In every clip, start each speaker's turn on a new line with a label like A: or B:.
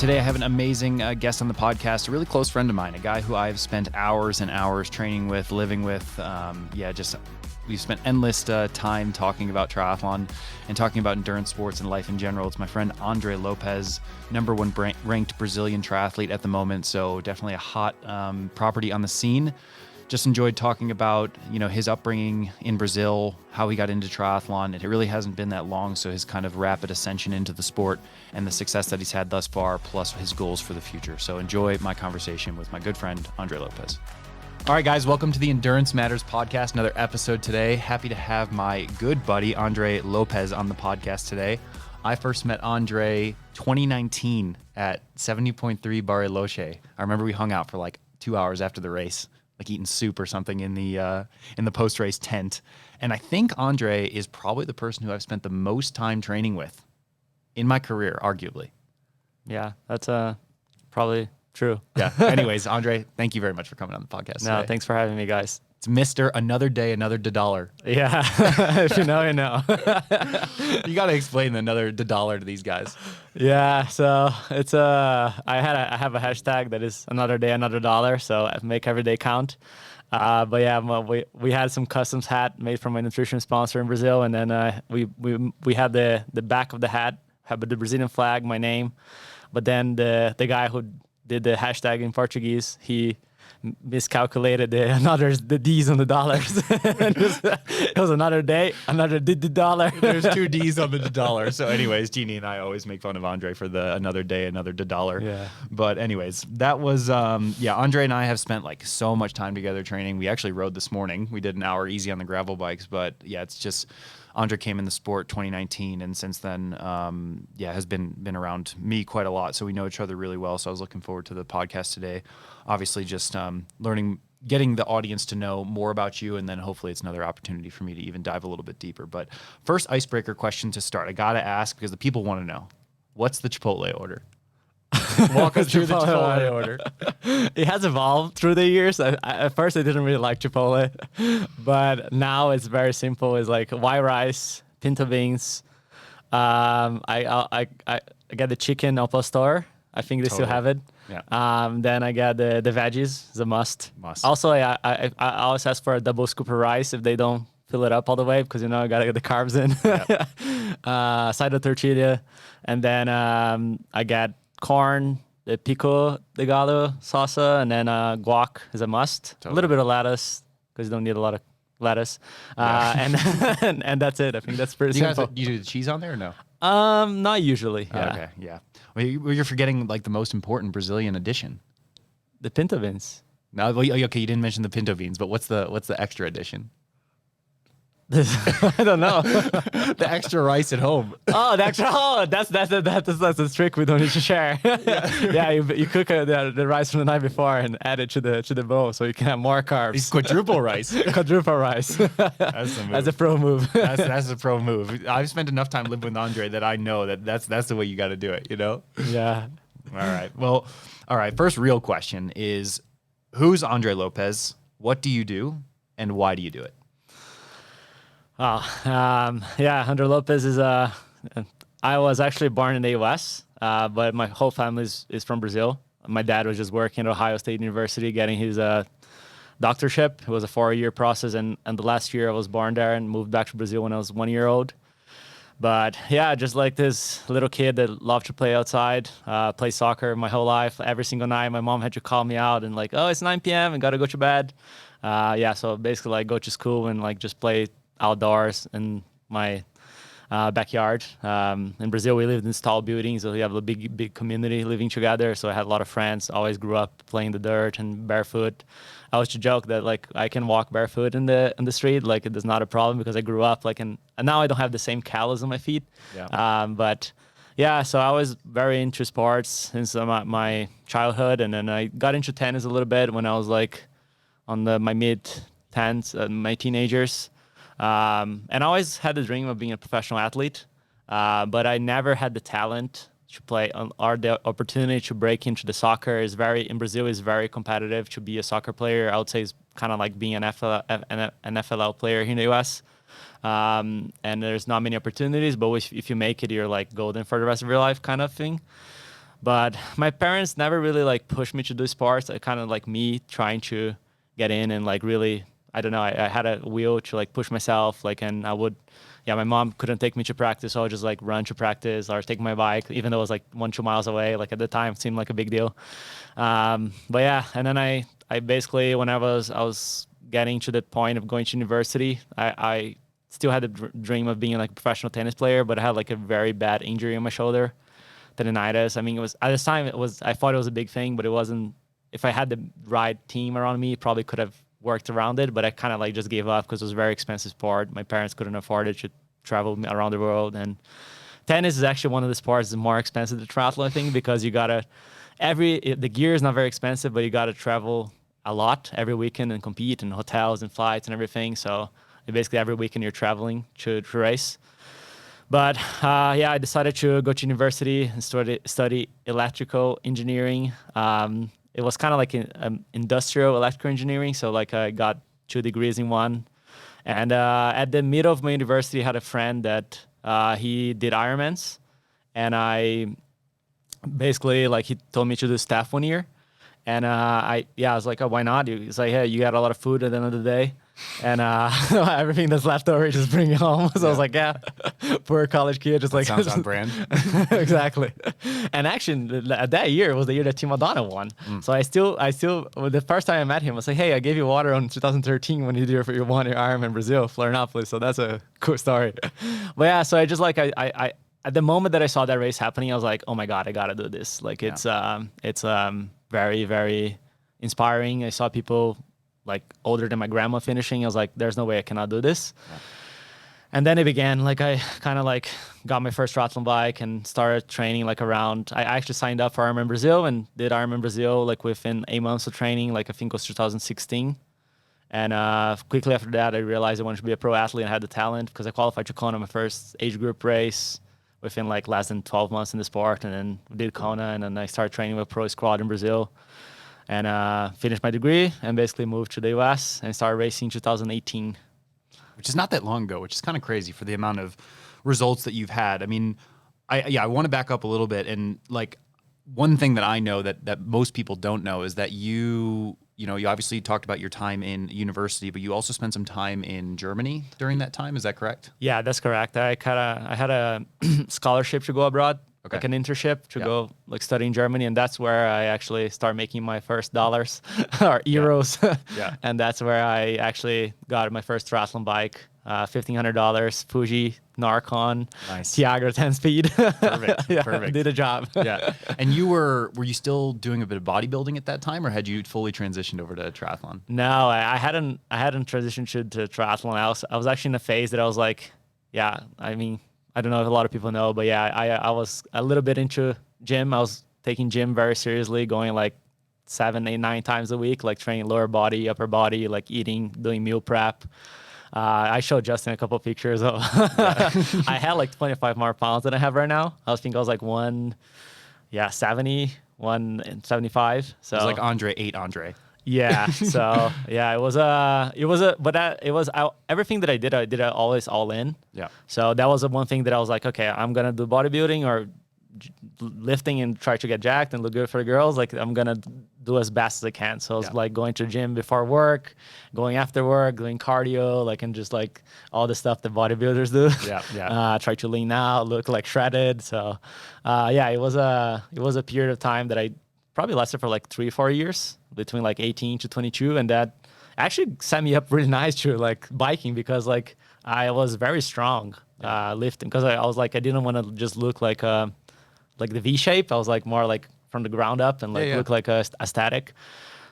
A: Today I have an amazing guest on the podcast, a really close friend of mine, a guy who I've spent hours and hours training with, living with. We've spent endless time talking about triathlon and talking about endurance sports and life in general. It's my friend Andre Lopes, #1 ranked Brazilian triathlete at the moment, so definitely a hot property on the scene. Just enjoyed talking about, his upbringing in Brazil, how he got into triathlon. It really hasn't been that long, so his kind of rapid ascension into the sport and the success that he's had thus far, plus his goals for the future. So enjoy my conversation with my good friend, Andre Lopes. All right, guys, welcome to the Endurance Matters podcast, another episode today. Happy to have my good buddy, Andre Lopes, on the podcast today. I first met Andre 2019 at 70.3 Bariloche. I remember we hung out for like 2 hours after the race, like eating soup or something in the post-race tent. And I think Andre is probably the person who I've spent the most time training with in my career, arguably.
B: Yeah, that's probably true.
A: Yeah. Anyways, Andre, thank you very much for coming on the podcast
B: No,
A: today.
B: thanks for having me, guys.
A: It's Mr. Another Day, Another $1.
B: Yeah, if you know, you know.
A: You got to explain the another $1 to these guys.
B: Yeah, so it's I have a hashtag that is another day, another $1. So I make every day count. But yeah, we had some customs hat made from a nutrition sponsor in Brazil, and then we had the back of the hat have the Brazilian flag, my name, but then the guy who did the hashtag in Portuguese, he miscalculated the D's on the dollars. It was another day, another $1.
A: There's 2 D's on the $1. So anyways, Jeannie and I always make fun of Andre for the another day, another $1.
B: Yeah.
A: But anyways, that was, Andre and I have spent like so much time together training. We actually rode this morning. We did an hour easy on the gravel bikes, but yeah, it's just, Andre came in the sport 2019, and since then, has been around me quite a lot. So we know each other really well. So I was looking forward to the podcast today. Obviously, just learning, getting the audience to know more about you, and then hopefully it's another opportunity for me to even dive a little bit deeper. But first icebreaker question to start, I gotta ask because the people want to know, what's the Chipotle order? Walk us through the Chipotle order.
B: It has evolved through the years. At first, I didn't really like Chipotle, but now it's very simple. It's like white rice, pinto beans. I get the chicken al pastor. I think they still have it.
A: Yeah.
B: Then I get the veggies. It's a must. Also, I always ask for a double scoop of rice if they don't fill it up all the way, because I gotta get the carbs in. Yep. Side of tortilla, and then I get corn, the pico de gallo salsa, and then guac is a must. Totally. A little bit of lettuce, because you don't need a lot of lettuce. And that's it. I think that's pretty simple.
A: You do the cheese on there or no?
B: Not usually. Yeah.
A: Okay, yeah. Well, you're forgetting like the most important Brazilian addition.
B: The pinto beans.
A: No, okay, you didn't mention the pinto beans, but what's the extra addition?
B: I don't know.
A: The extra rice at home.
B: Oh, the extra. Oh, that's a trick we don't need to share. Yeah, you cook the rice from the night before and add it to the bowl, so you can have more carbs.
A: It's quadruple rice.
B: Quadruple rice. That's a pro move.
A: That's a pro move. I've spent enough time living with Andre that I know that's the way you got to do it.
B: Yeah.
A: All right. Well, all right. First real question is, who's Andre Lopes? What do you do, and why do you do it?
B: Andre Lopes is I was actually born in the U.S., but my whole family is from Brazil. My dad was just working at Ohio State University getting his doctorship. It was a 4-year process, and the last year I was born there and moved back to Brazil when I was 1 year old. But yeah, just like this little kid that loved to play outside, play soccer my whole life. Every single night, my mom had to call me out and like, oh, it's 9 p.m. and got to go to bed. So basically like go to school and like just play outdoors in my backyard. In Brazil, we lived in tall buildings, so we have a big community living together. So I had a lot of friends. Always grew up playing the dirt and barefoot. I used to joke that like I can walk barefoot in the street, like it is not a problem because I grew up like and now I don't have the same callus on my feet. Yeah. But yeah, so I was very into sports since my childhood, and then I got into tennis a little bit when I was like on my mid-10s, my teenagers. And I always had the dream of being a professional athlete, but I never had the talent to play or the opportunity to break into the soccer. In Brazil is very competitive to be a soccer player. I would say it's kind of like being an FLL player here in the US. And there's not many opportunities, but if you make it, you're like golden for the rest of your life kind of thing. But my parents never really like pushed me to do sports. I kind of like me trying to get in and like really, I don't know, I had a will to like push myself. Like, and I would, yeah, my mom couldn't take me to practice. So I would just like run to practice or take my bike, even though it was like 1-2 miles away. Like at the time it seemed like a big deal. But yeah, and then I basically, when I was getting to the point of going to university, I still had the dream of being like a professional tennis player, but I had like a very bad injury on my shoulder, tendonitis. I mean, it was at the time I thought it was a big thing, but it wasn't. If I had the right team around me, probably could have worked around it. But I kind of like just gave up because it was a very expensive sport. My parents couldn't afford it to travel around the world, and tennis is actually one of the sports that's more expensive than triathlon, I think, because you gotta the gear is not very expensive, but you gotta travel a lot every weekend and compete in hotels and flights and everything. So basically every weekend you're traveling to race. But yeah, I decided to go to university and study electrical engineering. It was kind of like industrial electrical engineering. So like I got 2 degrees in one. And at the middle of my university, I had a friend that he did Ironmans. And I basically, like, he told me to do staff 1 year. And I was like, oh, why not? He's like, hey, you got a lot of food at the end of the day. And everything that's left over, just bring it home. So I was like, yeah, poor college kid. Just like,
A: sounds on brand.
B: Exactly. And actually, that year was the year that Team Madonna won. So I still, the first time I met him, I was like, hey, I gave you water in 2013 when you did your won your Ironman Brazil, Florianopolis. So that's a cool story. But yeah, so I just like, I at the moment that I saw that race happening, I was like, oh my God, I got to do this. Like, it's very, very inspiring. I saw people like older than my grandma finishing. I was like, there's no way I cannot do this. Yeah. And then it began. Like, I kind of like got my first triathlon bike and started training like around, I actually signed up for Ironman Brazil and did Ironman Brazil like within 8 months of training, like I think it was 2016. And quickly after that, I realized I wanted to be a pro athlete and had the talent because I qualified to Kona, my first age group race, within like less than 12 months in the sport, and then did Kona, and then I started training with pro squad in Brazil, and finished my degree and basically moved to the US and started racing in 2018.
A: Which is not that long ago, which is kind of crazy for the amount of results that you've had. I mean, I want to back up a little bit, and like one thing that I know that most people don't know is that you obviously talked about your time in university, but you also spent some time in Germany during that time. Is that correct?
B: Yeah, that's correct. I had a scholarship to go abroad, like an internship to go like study in Germany, and that's where I actually started making my first dollars or euros. And that's where I actually got my first triathlon bike, $1,500, Fuji Narcon,
A: nice.
B: Tiagra 10 speed.
A: Perfect. Perfect.
B: Did a job.
A: Yeah. And were you still doing a bit of bodybuilding at that time, or had you fully transitioned over to triathlon?
B: No, I hadn't transitioned to triathlon. I was actually in a phase that I was like, yeah, I mean, I don't know if a lot of people know, but yeah, I was a little bit into gym. I was taking gym very seriously, going like 7, 8, 9 times a week, like training lower body, upper body, like eating, doing meal prep. I showed Justin a couple of pictures of I had like 25 more pounds than I have right now. I was like 170, 175. So
A: it was like Andre ate Andre.
B: Yeah. So yeah, everything that I did always all in.
A: Yeah.
B: So that was the one thing that I was like, okay, I'm going to do bodybuilding or lifting and try to get jacked and look good for the girls. Like, I'm going to do as best as I can. So I was like going to the gym before work, going after work, doing cardio, like, and just like all the stuff that bodybuilders do.
A: Yeah.
B: Try to lean out, look like shredded. So yeah, it was a period of time that I probably lasted for like 3-4 years, between like 18 to 22. And that actually set me up really nice to like biking, because like I was very strong lifting, because I was like, I didn't want to just look like the V shape. I was like more like from the ground up and like look like a static.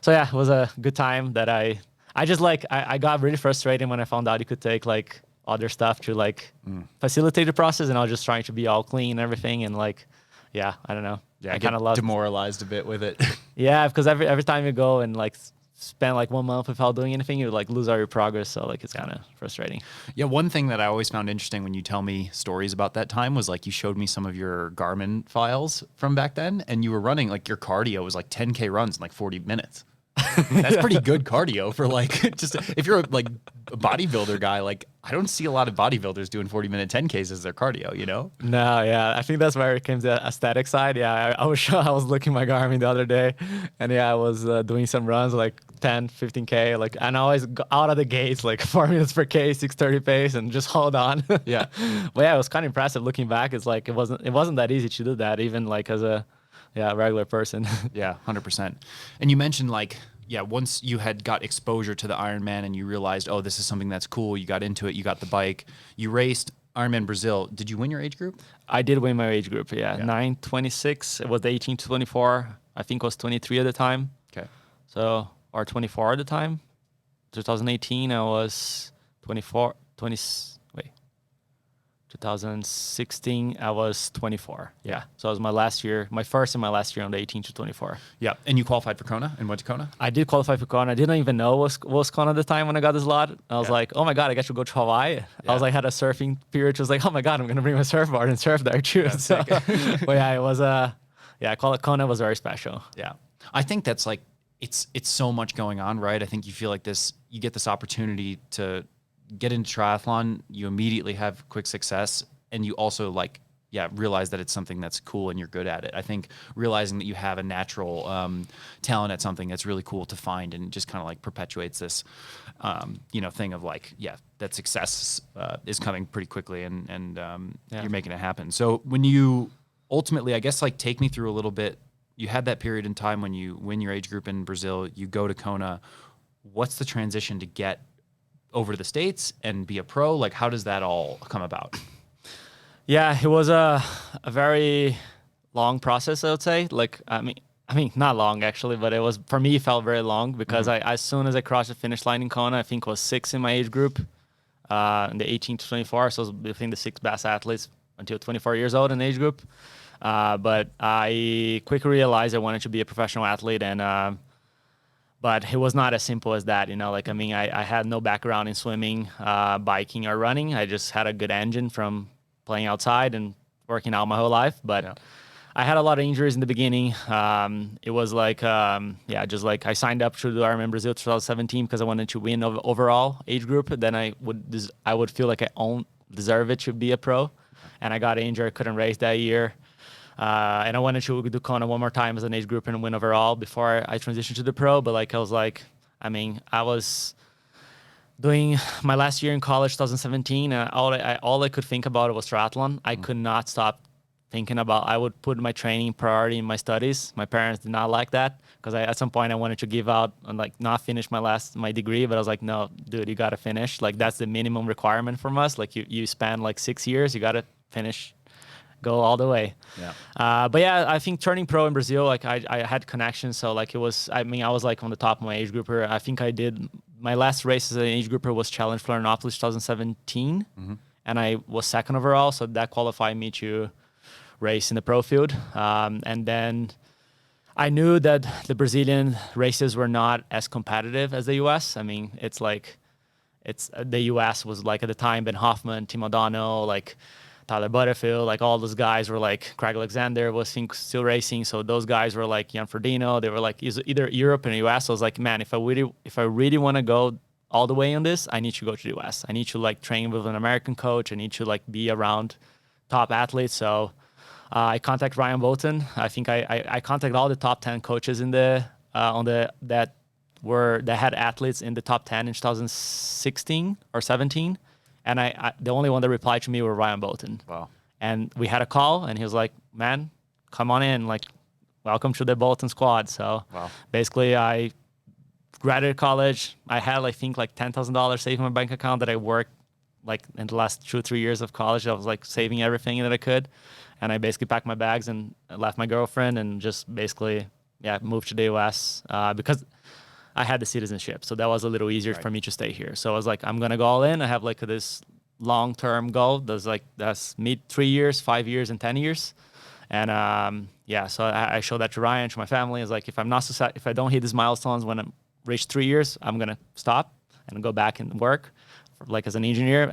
B: So yeah, it was a good time that I just like, I got really frustrated when I found out you could take like other stuff to like facilitate the process, and I was just trying to be all clean and everything, and like, yeah, I don't know.
A: Yeah, I kind of demoralized a bit with it.
B: Yeah, because every time you go and like spend like 1 month without doing anything, you like lose all your progress. So like, it's kind of frustrating.
A: Yeah, one thing that I always found interesting when you tell me stories about that time was like, you showed me some of your Garmin files from back then, and you were running like, your cardio was like 10K runs in like 40 minutes. That's pretty good cardio for like, just if you're like a bodybuilder guy. Like, I don't see a lot of bodybuilders doing 40-minute 10Ks as their cardio, you know?
B: No, yeah, I think that's where it came to the aesthetic side. Yeah, I was sure I was looking at my Garmin the other day, and yeah, I was doing some runs like 10, 15K, like, and I always go out of the gates like 4 minutes per K, 6:30 pace, and just hold on.
A: Yeah.
B: But yeah, it was kind of impressive looking back. It's like it wasn't that easy to do that, even like as a regular person.
A: Yeah, 100%. And you mentioned like, yeah, once you had got exposure to the Ironman and you realized, oh, this is something that's cool, you got into it, you got the bike, you raced Ironman Brazil. Did you win your age group?
B: I did win my age group, yeah. 9:26. It was the 18 to 24. I think I was 23 at the time.
A: Okay.
B: So, or 24 at the time. 2018, I was 24, 2016, I was 24. Yeah. So it was my first and my last year on the 18 to 24.
A: Yeah. And you qualified for Kona and went to Kona?
B: I did qualify for Kona. I didn't even know what was Kona at the time when I got this lot. I was like, oh my God, I get to go to Hawaii. I was like, had a surfing period. It was like, oh my God, I'm going to bring my surfboard and surf there too. So, but yeah, it was, I call it Kona was very special.
A: Yeah. I think that's like, it's so much going on, right? I think you feel like you get this opportunity to get into triathlon, you immediately have quick success, and you also like, realize that it's something that's cool and you're good at it. I think realizing that you have a natural talent at something that's really cool to find, and just kind of like perpetuates this, thing of like, that success is coming pretty quickly, and you're making it happen. So when you ultimately, I guess, like take me through a little bit, you had that period in time when you win your age group in Brazil, you go to Kona. What's the transition to get over to the States and be a pro? Like, how does that all come about?
B: Yeah, it was a very long process, I would say. Like, I mean, not long actually, but it was, for me, it felt very long because as soon as I crossed the finish line in Kona, I think I was 6 in my age group, in the 18 to 24. So I was between the 6 best athletes until 24 years old in the age group. But I quickly realized I wanted to be a professional athlete, and but it was not as simple as that, Like, I mean, I had no background in swimming, biking, or running. I just had a good engine from playing outside and working out my whole life. But I had a lot of injuries in the beginning. It was like, just like I signed up to the Ironman Brazil 2017 because I wanted to win overall age group. Then I would feel like I deserve it to be a pro. And I got injured, couldn't race that year. And I wanted to do Kona one more time as an age group and win overall before I transitioned to the pro. But like, I was doing my last year in college, 2017, and all I could think about was triathlon. I could not stop thinking about, I would put my training priority in my studies. My parents did not like that because at some point I wanted to give out and like not finish my degree, but I was like, no, dude, you got to finish. Like, that's the minimum requirement from us. Like, you spend like 6 years, you got to finish, go all the way. But yeah, I think turning pro in Brazil, like I had connections. So like I was like on the top of my age grouper. I think I did my last race as an age grouper was Challenge Florianopolis 2017. And I was second overall. So that qualified me to race in the pro field. And then I knew that the Brazilian races were not as competitive as the US. I mean, the US was like at the time, Ben Hoffman, Tim O'Donnell, like Tyler Butterfield, like all those guys were like, Craig Alexander was still racing. So those guys were like Jan Frodeno. They were like either Europe and US. So I was like, man, if I really want to go all the way on this, I need to go to the US. I need to like train with an American coach. I need to like be around top athletes. So I contacted Ryan Bolton. I think I contacted all the top 10 coaches in that had athletes in the top 10 in 2016 or 17. And the only one that replied to me were Ryan Bolton.
A: Wow.
B: And we had a call, and he was like, man, come on in. Like, welcome to the Bolton squad. So basically, I graduated college. I had, I think, like $10,000 saved in my bank account that I worked, like, in the last 2 or 3 years of college. I was, like, saving everything that I could. And I basically packed my bags and left my girlfriend and just basically, moved to the U.S. Because I had the citizenship, so that was a little easier for me to stay here. So I was like, I'm gonna go all in. I have like this long-term goal. That's me 3 years, 5 years, and 10 years. And so I showed that to Ryan, to my family. It's like, if I don't hit these milestones when I reach 3 years, I'm gonna stop and go back and work, like as an engineer.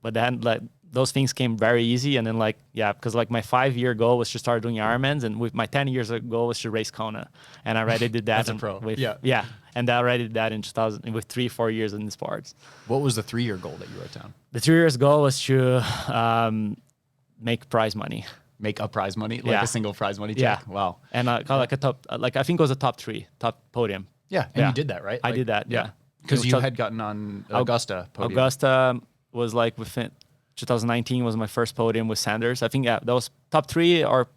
B: But then, like, those things came very easy. And then because like my 5-year goal was to start doing Ironmans, and with my 10 years goal was to race Kona. And I already did that.
A: As a pro.
B: Yeah. And I already did that in 2000 with 3-4 years in the sports.
A: What was the 3-year goal that you wrote down?
B: The 3 years goal was to make prize money.
A: Make a prize money? Like a single prize money check?
B: Yeah.
A: Wow.
B: And like a top, I think it was a top podium.
A: Yeah. And you did that, right?
B: I did that. Yeah.
A: Because you had gotten on Augusta podium.
B: Augusta was like within 2019 was my first podium with Sanders. I think that was top 3 or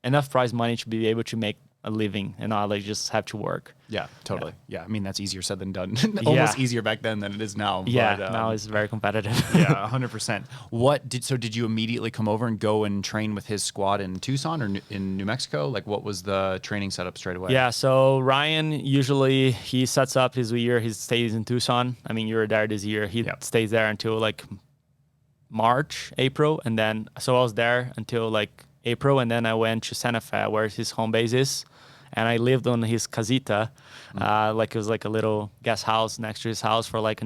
B: enough prize money to be able to make a living and not like just have to work.
A: Yeah, totally. Yeah, I mean, that's easier said than done. Almost easier back then than it is now.
B: Yeah, but, now it's very competitive.
A: Yeah, 100%. So did you immediately come over and go and train with his squad in Tucson or in New Mexico? Like, what was the training setup straight away?
B: Yeah, so Ryan, usually he sets up his year, he stays in Tucson. I mean, you were there this year. He stays there until like March, April. And then, so I was there until like April. And then I went to Santa Fe, where his home base is. And I lived on his casita, like it was like a little guest house next to his house for like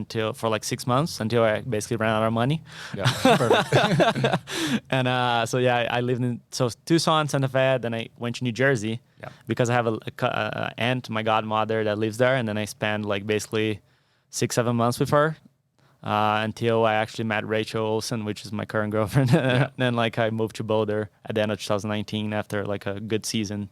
B: 6 months until I basically ran out of money.
A: Yeah, perfect.
B: And I lived in Tucson, Santa Fe. Then I went to New Jersey because I have a aunt, my godmother, that lives there. And then I spent like basically 6-7 months with her until I actually met Rachel Olsen, which is my current girlfriend. And then like I moved to Boulder at the end of 2019 after like a good season.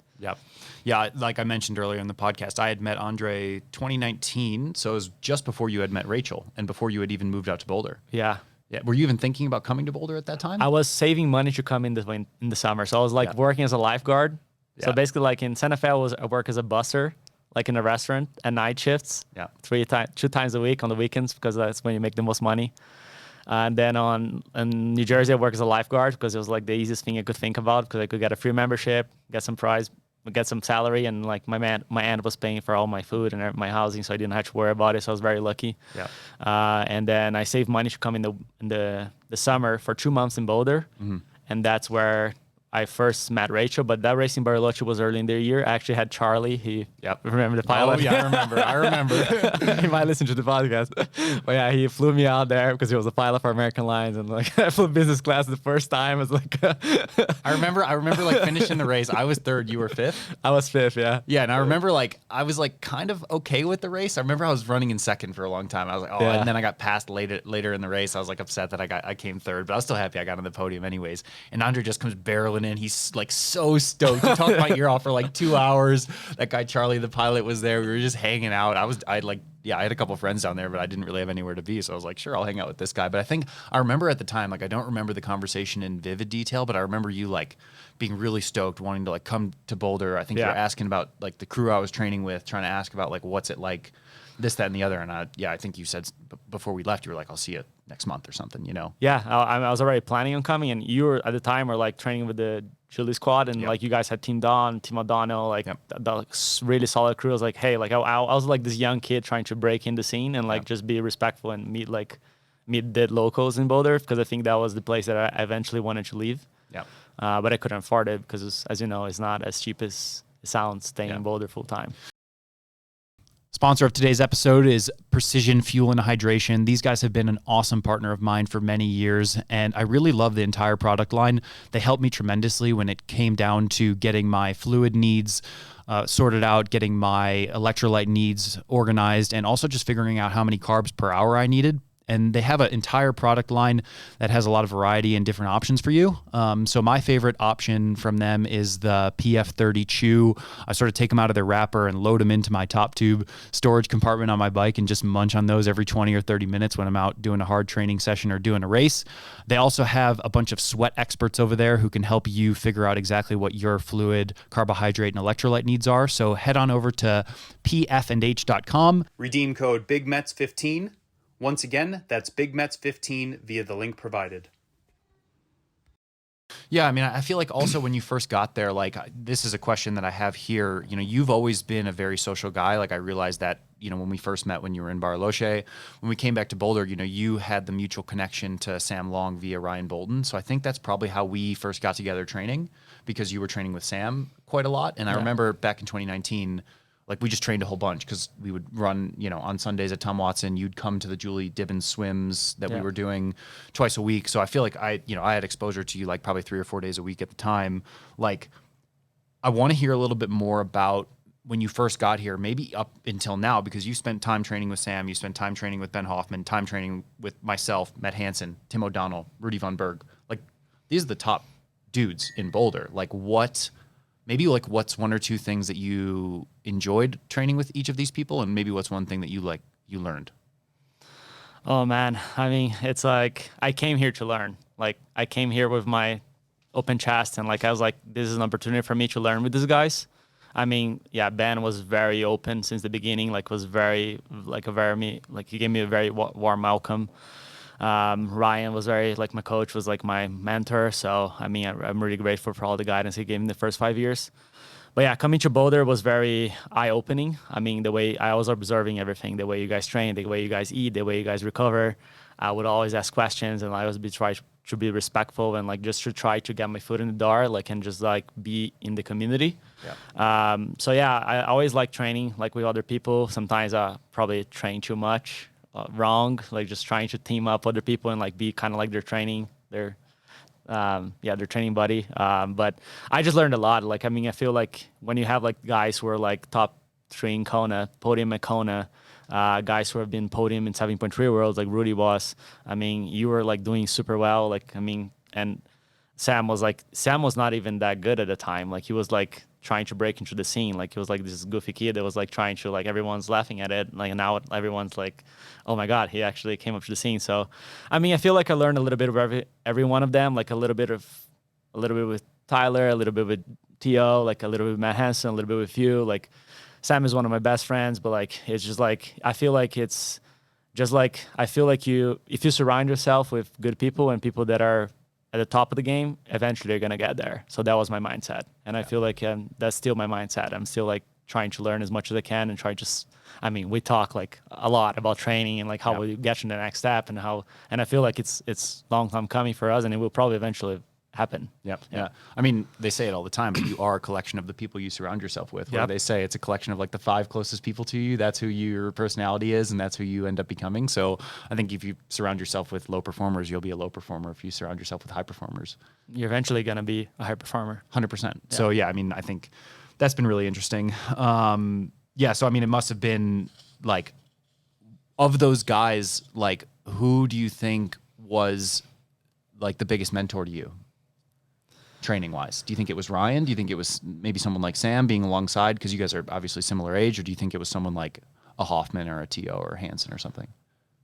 A: Yeah, like I mentioned earlier in the podcast, I had met Andre 2019, so it was just before you had met Rachel and before you had even moved out to Boulder.
B: Yeah.
A: Were you even thinking about coming to Boulder at that time?
B: I was saving money to come in the summer, so I was like working as a lifeguard. So basically, like in Santa Fe, I work as a busser, like in a restaurant at night shifts. 2 times a week on the weekends because that's when you make the most money. And then in New Jersey, I work as a lifeguard because it was like the easiest thing I could think about because I could get a free membership, get some prize, get some salary, and like my aunt was paying for all my food and my housing, so I didn't have to worry about it. So I was very lucky. And then I saved money to come in the summer for 2 months in Boulder, and that's where I first met Rachel. But that race in Bariloche was early in the year. I actually had Charlie. Remember the pilot?
A: Oh yeah, I remember.
B: He might listen to the podcast. But yeah, he flew me out there because he was a pilot for American Airlines, and like I flew business class the first time. It was like
A: I remember like finishing the race. I was 3rd, you were 5th.
B: I was 5th, yeah.
A: Yeah, and I remember like I was like kind of okay with the race. I remember I was running in 2nd for a long time. I was like, and then I got passed later in the race. I was like upset that I came 3rd, but I was still happy I got on the podium anyways. And Andre just comes barreling in. He's like so stoked. We talked my ear off for like 2 hours. That guy Charlie, the pilot, was there. We were just hanging out. I had a couple friends down there, but I didn't really have anywhere to be. So I was like, sure, I'll hang out with this guy. But I remember at the time, like I don't remember the conversation in vivid detail, but I remember you like being really stoked, wanting to like come to Boulder. I think you were asking about like the crew I was training with, trying to ask about like what's it like, this, that, and the other. And I think you said before we left, you were like, I'll see you next month or something, you know? Yeah,
B: I was already planning on coming, and you were at the time were like training with the Chili squad, and like you guys had Team Don, Team O'Donnell, like the really solid crew. I was like, hey, like I was like this young kid trying to break in the scene and like just be respectful and meet the locals in Boulder, because I think that was the place that I eventually wanted to leave. But I couldn't afford it because, as you know, it's not as cheap as it sounds staying in Boulder full time.
A: Sponsor of today's episode is Precision Fuel and Hydration. These guys have been an awesome partner of mine for many years, and I really love the entire product line. They helped me tremendously when it came down to getting my fluid needs sorted out, getting my electrolyte needs organized, and also just figuring out how many carbs per hour I needed. And they have an entire product line that has a lot of variety and different options for you. So my favorite option from them is the PF30 Chew. I sort of take them out of their wrapper and load them into my top tube storage compartment on my bike and just munch on those every 20 or 30 minutes when I'm out doing a hard training session or doing a race. They also have a bunch of sweat experts over there who can help you figure out exactly what your fluid, carbohydrate, and electrolyte needs are. So head on over to pfandh.com. Redeem code BigMetz15. Once again, that's BigMetz15 via the link provided. Yeah, I mean, I feel like also when you first got there, like this is a question that I have here. You know, you've always been a very social guy. Like I realized that, you know, when we first met when you were in Bariloche, when we came back to Boulder, you know, you had the mutual connection to Sam Long via Ryan Bolton. So I think that's probably how we first got together training, because you were training with Sam quite a lot. And I remember back in 2019, like we just trained a whole bunch because we would run, on Sundays at Tom Watson. You'd come to the Julie Dibbins swims that we were doing twice a week. So I feel like I had exposure to you like probably 3 or 4 days a week at the time. Like, I want to hear a little bit more about when you first got here, maybe up until now, because you spent time training with Sam, you spent time training with Ben Hoffman, time training with myself, Matt Hansen, Tim O'Donnell, Rudy Von Berg. Like, these are the top dudes in Boulder. Like, what's one or two things that you enjoyed training with each of these people, and maybe what's one thing that you learned?
B: Oh man, I mean, it's like I came here to learn. Like, I came here with my open chest, and like I was like, this is an opportunity for me to learn with these guys. I mean, yeah, Ben was very open since the beginning. Like, he gave me a very warm welcome. Ryan was my coach was like my mentor. So, I mean, I'm really grateful for all the guidance he gave me the first 5 years. But yeah, coming to Boulder was very eye-opening. I mean, the way I was observing everything, the way you guys train, the way you guys eat, the way you guys recover. I would always ask questions, and I was try to be respectful and like just to try to get my foot in the door, like, and just like be in the community. Yeah. So yeah, I always like training like with other people. Sometimes I probably train too much, wrong, like just trying to team up other people and like be kind of like their training buddy. But I just learned a lot. Like, I mean, I feel like when you have like guys who are like top 3 in Kona, podium at Kona, guys who have been podium in 7.3 worlds, like Rudy was, I mean, you were like doing super well. Like, I mean, and Sam was not even that good at the time. Like, he was like trying to break into the scene. Like, he was like this goofy kid that was like trying to, like, everyone's laughing at it. Like, now everyone's like, oh my God, he actually came up to the scene. So, I mean, I feel like I learned a little bit of every one of them, like a little bit with Tyler, a little bit with T.O., like a little bit with Matt Hansen, a little bit with you. Like, Sam is one of my best friends, but like, it's just like, I feel like it's just like, if you surround yourself with good people and people that are at the top of the game, eventually you're going to get there. So that was my mindset. And I feel like that's still my mindset. I'm still like trying to learn as much as I can and we talk like a lot about training and like how we get to the next step and I feel like it's long time coming for us, and it will probably eventually happen.
A: Yeah. I mean, they say it all the time, but you are a collection of the people you surround yourself with. Where they say it's a collection of like the 5 closest people to you. That's who your personality is, and that's who you end up becoming. So I think if you surround yourself with low performers, you'll be a low performer. If you surround yourself with high performers,
B: you're eventually going to be a high performer.
A: 100%. Yeah. So yeah, I mean, I think that's been really interesting. So I mean, it must have been like, of those guys, like, who do you think was like the biggest mentor to you? Training wise, do you think it was Ryan? Do you think it was maybe someone like Sam being alongside, because you guys are obviously similar age, or do you think it was someone like a Hoffman or a T.O. or Hansen or something?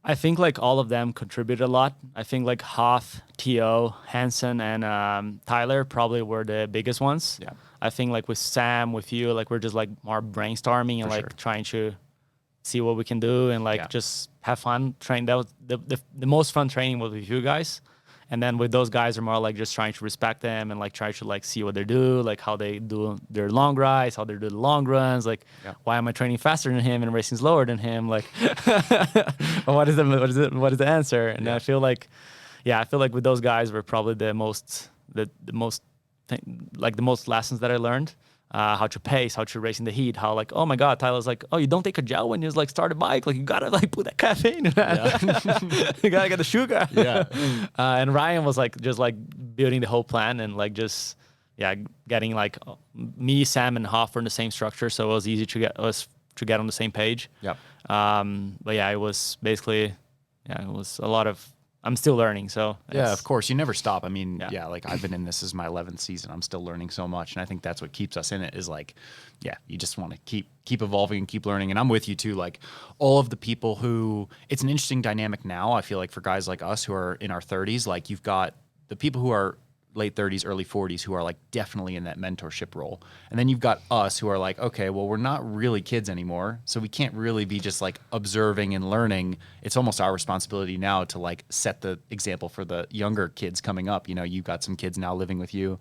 B: I think like all of them contributed a lot. I think like Hoff, T.O., Hansen, and Tyler probably were the biggest ones. Yeah. I think like with Sam, with you, like we're just like more brainstorming and like trying to see what we can do and like just have fun training. That was the most fun training was with you guys. And then with those guys are more like just trying to respect them and like try to like see what they do, like how they do their long rides, how they do the long runs. Like, why am I training faster than him and racing slower than him? Like, what is the answer? And I feel like with those guys were probably the most lessons that I learned. How to pace, how to race in the heat, how like, oh my God, Tyler's like, oh, you don't take a gel when you like start a bike, like you gotta like put that caffeine in that. You gotta get the sugar. Yeah. And Ryan was like just like building the whole plan and like just getting like me, Sam, and Hoff in the same structure, so it was easy to get on the same page. Yep. But yeah, it was basically it was a lot of. I'm still learning, so
A: yeah, of course, you never stop. I mean, like I've been in this is my 11th season. I'm still learning so much, and I think that's what keeps us in it. Is like, you just want to keep evolving and keep learning. And I'm with you too. Like all of the people who, it's an interesting dynamic now. I feel like for guys like us who are in our 30s, like you've got the people who are late 30s, early 40s who are like definitely in that mentorship role. And then you've got us who are like, okay, well, we're not really kids anymore, so we can't really be just like observing and learning. It's almost our responsibility now to like set the example for the younger kids coming up. You know, you've got some kids now living with you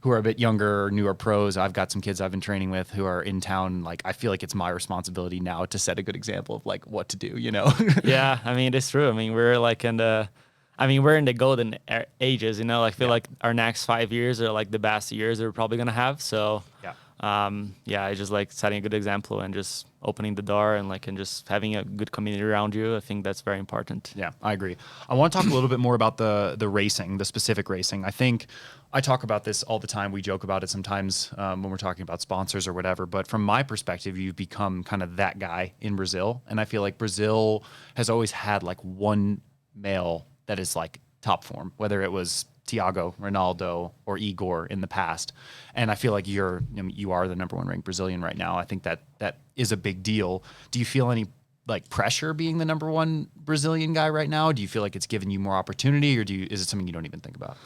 A: who are a bit younger, newer pros. I've got some kids I've been training with who are in town. Like, I feel like it's my responsibility now to set a good example of like what to do, you know?
B: Yeah, I mean, it's true. I mean, we're in the golden ages, you know. I feel like our next 5 years are like the best years that we're probably gonna have. So, Yeah, I just like setting a good example and just opening the door and just having a good community around you. I think that's very important.
A: Yeah, I agree. I want to talk a little bit more about the racing, the specific racing. I think I talk about this all the time. We joke about it sometimes when we're talking about sponsors or whatever. But from my perspective, you've become kind of that guy in Brazil. And I feel like Brazil has always had like one male that is like top form, whether it was Thiago, Ronaldo, or Igor in the past. And I feel like you are the number one ranked Brazilian right now. I think that is a big deal. Do you feel any like pressure being the number one Brazilian guy right now? Do you feel like it's given you more opportunity, or is it something you don't even think about?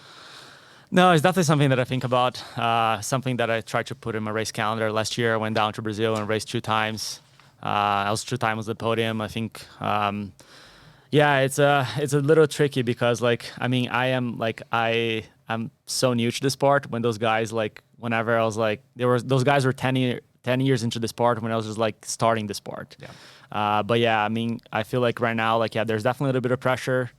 B: No, it's definitely something that I think about. Something that I tried to put in my race calendar. Last year, I went down to Brazil and raced 2 times. I was 2 times on the podium. I think, yeah, it's a little tricky because I'm so new to the sport. When those guys whenever I was those guys were 10 years into the sport when I was just like starting the sport.
A: Yeah.
B: But yeah, I mean, I feel like right now, there's definitely a little bit of pressure.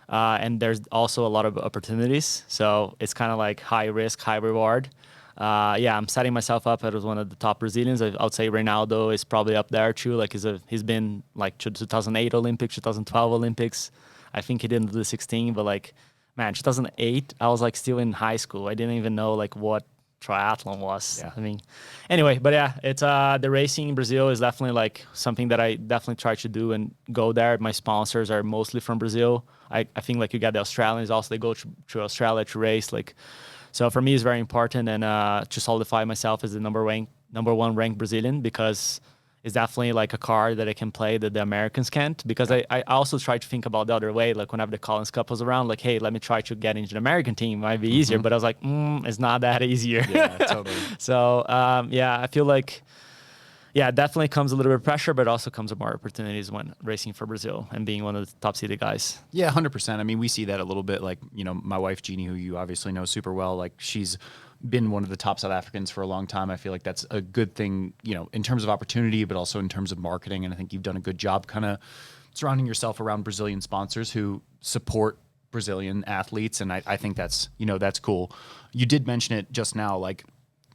B: And there's also a lot of opportunities. So it's kind of like high risk, high reward. Yeah, I'm setting myself up as one of the top Brazilians. I would say Ronaldo is probably up there too. Like he's been like to 2008 Olympics, 2012 Olympics. I think he didn't do the 16, but like, man, 2008, I was like still in high school. I didn't even know like what triathlon was.
A: Yeah.
B: I mean, anyway, but yeah, it's the racing in Brazil is definitely like something that I definitely try to do and go there. My sponsors are mostly from Brazil. I think like you got the Australians also, they go to Australia to race. Like, so for me it's very important and to solidify myself as the number one ranked Brazilian, because it's definitely like a card that I can play that the Americans can't. Because I also try to think about the other way. Like whenever the Collins Cup was around, like, hey, let me try to get into the American team. It might be easier. But I was like, it's not that easier.
A: Yeah, totally.
B: So yeah, I feel like, yeah, it definitely comes a little bit of pressure, but also comes with more opportunities when racing for Brazil and being one of the top seeded guys.
A: Yeah, 100%. I mean, we see that a little bit. Like, my wife, Jeannie, who you obviously know super well, like she's been one of the top South Africans for a long time. I feel like that's a good thing, in terms of opportunity, but also in terms of marketing. And I think you've done a good job kind of surrounding yourself around Brazilian sponsors who support Brazilian athletes. And I think that's, that's cool. You did mention it just now, like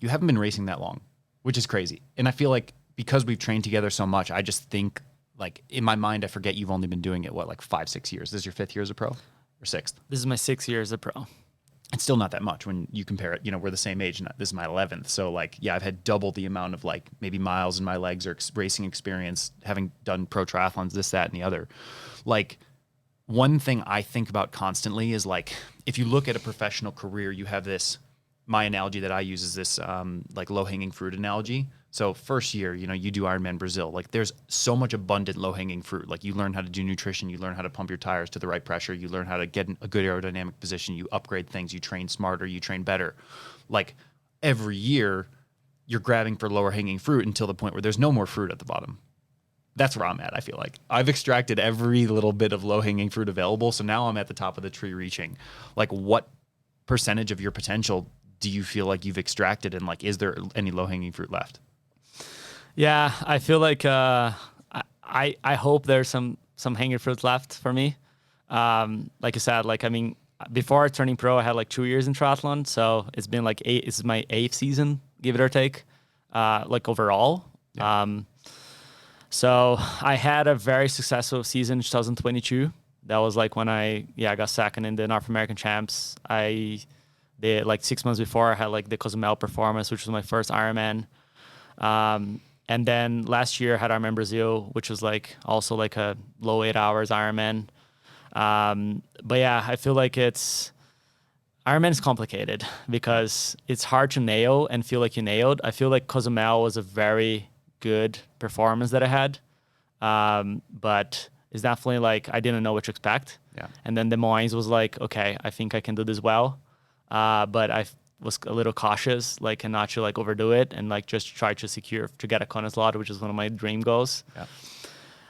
A: you haven't been racing that long, which is crazy. And I feel like because we've trained together so much, I just think like in my mind, I forget you've only been doing it, like 5-6 years. This is your 5th year as a pro or 6th?
B: This is my 6th year as a pro.
A: It's still not that much when you compare it. We're the same age, and this is my 11th. So like, yeah, I've had double the amount of like maybe miles in my legs or racing experience, having done pro triathlons, this, that, and the other. Like one thing I think about constantly is like, if you look at a professional career, you have this, my analogy that I use is this like low-hanging fruit analogy. So first year, you do Ironman Brazil. Like there's so much abundant low-hanging fruit. Like you learn how to do nutrition, you learn how to pump your tires to the right pressure, you learn how to get in a good aerodynamic position, you upgrade things, you train smarter, you train better. Like every year, you're grabbing for lower-hanging fruit until the point where there's no more fruit at the bottom. That's where I'm at, I feel like. I've extracted every little bit of low-hanging fruit available, so now I'm at the top of the tree reaching. Like what percentage of your potential do you feel like you've extracted, and like is there any low-hanging fruit left?
B: Yeah, I feel like I hope there's some hanging fruit left for me. Like I said, like I mean, before turning pro, I had like 2 years in triathlon, so it's been like this is my 8th season, give it or take, like overall. Yeah. So I had a very successful season in 2022. That was like when I got second in the North American Champs. I did like 6 months before I had like the Cozumel performance, which was my first Ironman. And then last year I had Ironman Brazil, which was like also like a low 8 hours Ironman. But yeah, I feel like Ironman is complicated because it's hard to nail and feel like you nailed. I feel like Cozumel was a very good performance that I had. But it's definitely like, I didn't know what to expect.
A: Yeah.
B: And then Des Moines was like, okay, I think I can do this well. But I was a little cautious, like, and not to like overdo it and like just try to get a Kona slot, which is one of my dream goals. Yeah.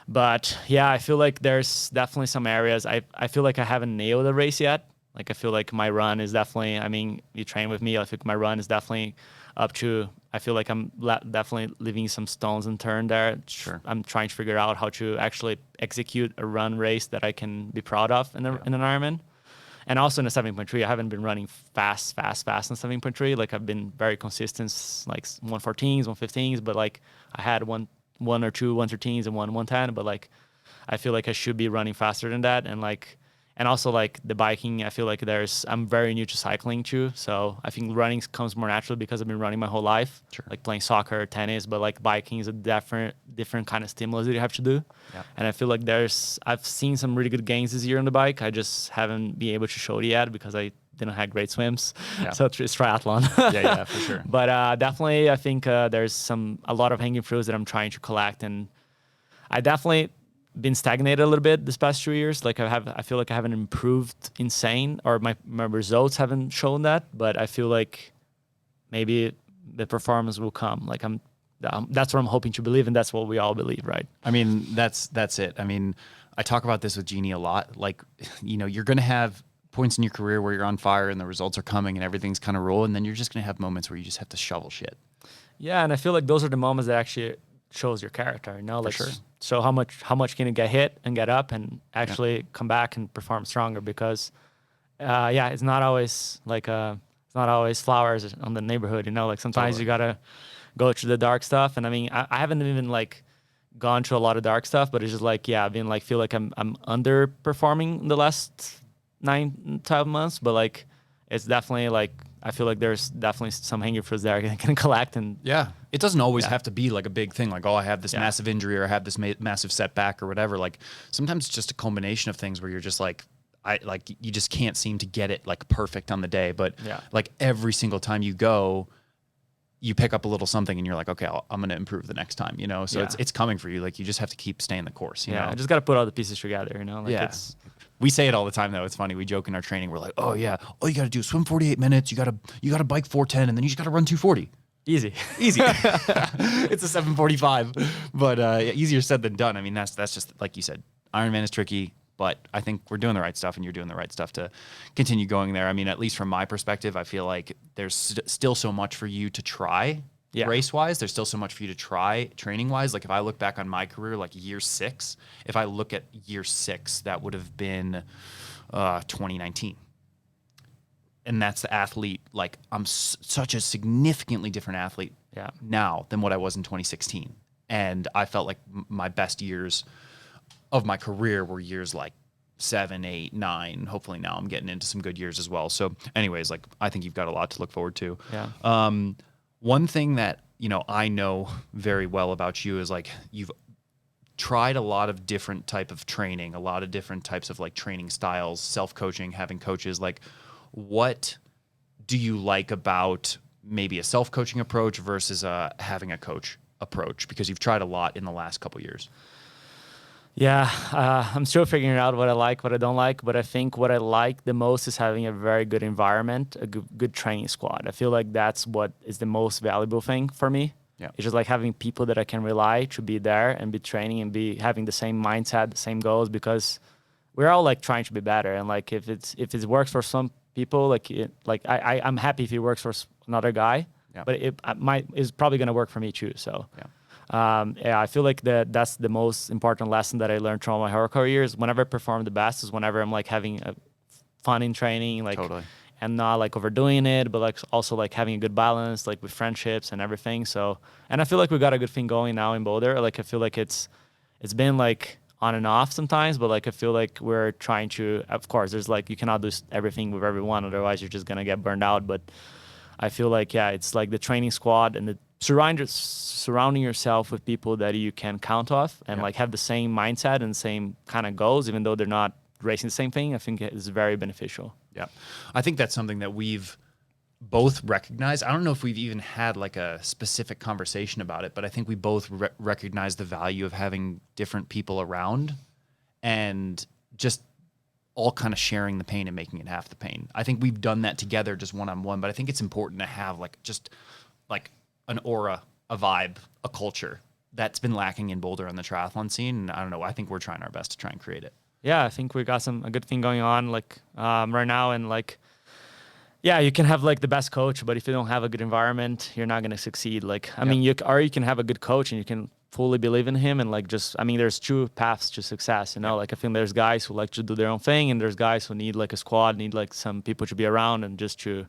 B: But yeah, I feel like there's definitely some areas I feel like I haven't nailed the race yet. Like I feel like my run is definitely, I mean, you train with me, I think my run is definitely up to, I feel like I'm definitely leaving some stones unturned there.
A: Sure.
B: I'm trying to figure out how to actually execute a run race that I can be proud of in an Ironman. And also in the 7.3, I haven't been running fast in 7.3. Like I've been very consistent, like 114s, 115s, but like I had one or two 113s and one 110, but like I feel like I should be running faster than that. And also like the biking, I feel like I'm very new to cycling too. So I think running comes more naturally because I've been running my whole life, like playing soccer, tennis, but like biking is a different kind of stimulus that you have to do. Yeah. And I feel like I've seen some really good gains this year on the bike. I just haven't been able to show it yet because I didn't have great swims. Yeah. So it's triathlon.
A: yeah, for sure.
B: But definitely I think there's a lot of hanging fruits that I'm trying to collect. And I definitely been stagnated a little bit this past 2 years. Like I feel like I haven't improved insane, or my results haven't shown that, but I feel like maybe the performance will come. Like that's what I'm hoping to believe, and that's what we all believe, right?
A: I mean, that's it. I mean, I talk about this with Jeannie a lot. Like, you're going to have points in your career where you're on fire and the results are coming and everything's kind of rolling, and then you're just going to have moments where you just have to shovel shit.
B: Yeah, and I feel like those are the moments that actually shows your character, like
A: sure.
B: So how much can you get hit and get up and actually come back and perform stronger? Because it's not always flowers on the neighborhood, like sometimes
A: Totally.
B: You gotta go through the dark stuff. And I mean, I haven't even like gone through a lot of dark stuff, but it's just like, I've been like, feel like I'm underperforming in the last 9-12 months, but like it's definitely like I feel like there's definitely some hanging fruits there I can collect. And
A: it doesn't always have to be like a big thing, like, oh, I have this massive injury or I have this massive setback or whatever. Like sometimes it's just a culmination of things where you're just like, you just can't seem to get it like perfect on the day, but like every single time you go, you pick up a little something and you're like, okay, I'm going to improve the next time, so it's coming for you. Like you just have to keep staying the course. You know?
B: I just got to put all the pieces together, like
A: we say it all the time though. It's funny. We joke in our training. We're like, oh yeah, all you got to do is swim 48 minutes. You got to bike 410 and then you just got to run 240.
B: Easy.
A: It's a 745, but easier said than done. I mean, that's just like you said, Ironman is tricky, but I think we're doing the right stuff and you're doing the right stuff to continue going there. I mean, at least from my perspective, I feel like there's still so much for you to try race wise. There's still so much for you to try training wise. Like if I look back on my career, like year 6, if I look at year 6, that would have been 2019. And that's the athlete. Like I'm such a significantly different athlete now than what I was in 2016. And I felt like my best years of my career were years like 7, 8, 9. Hopefully now I'm getting into some good years as well. So anyways, like I think you've got a lot to look forward to.
B: Yeah.
A: One thing that, I know very well about you is like you've tried a lot of different type of training, a lot of different types of like training styles, self-coaching, having coaches. Like what do you like about maybe a self-coaching approach versus having a coach approach? Because you've tried a lot in the last couple of years.
B: Yeah, I'm still figuring out what I like, what I don't like. But I think what I like the most is having a very good environment, a good training squad. I feel like that's what is the most valuable thing for me. Yeah. It's just like having people that I can rely to be there and be training and be having the same mindset, the same goals, because we're all like trying to be better. And like if it works for some people, I'm happy if it works for another guy. Yeah. But it's probably gonna work for me too. So. Yeah. I feel like that's the most important lesson that I learned from my hardcore career is whenever I perform the best is whenever I'm like having fun in training, like totally. And not like overdoing it, but like also like having a good balance, like with friendships and everything. So, and I feel like we got a good thing going now in Boulder. Like I feel like it's been like on and off sometimes, but like I feel like we're trying to. Of course, there's like you cannot do everything with everyone, otherwise you're just gonna get burned out. But I feel like it's like the training squad and the surrounding yourself with people that you can count off and like have the same mindset and same kind of goals, even though they're not racing the same thing. I think it's very beneficial.
A: Yeah. I think that's something that we've both recognized. I don't know if we've even had like a specific conversation about it, but I think we both recognize the value of having different people around and just all kind of sharing the pain and making it half the pain. I think we've done that together just one-on-one, but I think it's important to have like just like an aura, a vibe, a culture that's been lacking in Boulder on the triathlon scene. And I don't know, I think we're trying our best to try and create it.
B: Yeah, I think we got a good thing going on like right now. And like, yeah, you can have like the best coach, but if you don't have a good environment, you're not going to succeed. Like, I mean, you can have a good coach and you can fully believe in him and like just, I mean, there's two paths to success, you know, like I think there's guys who like to do their own thing and there's guys who need like a squad, need like some people to be around and just to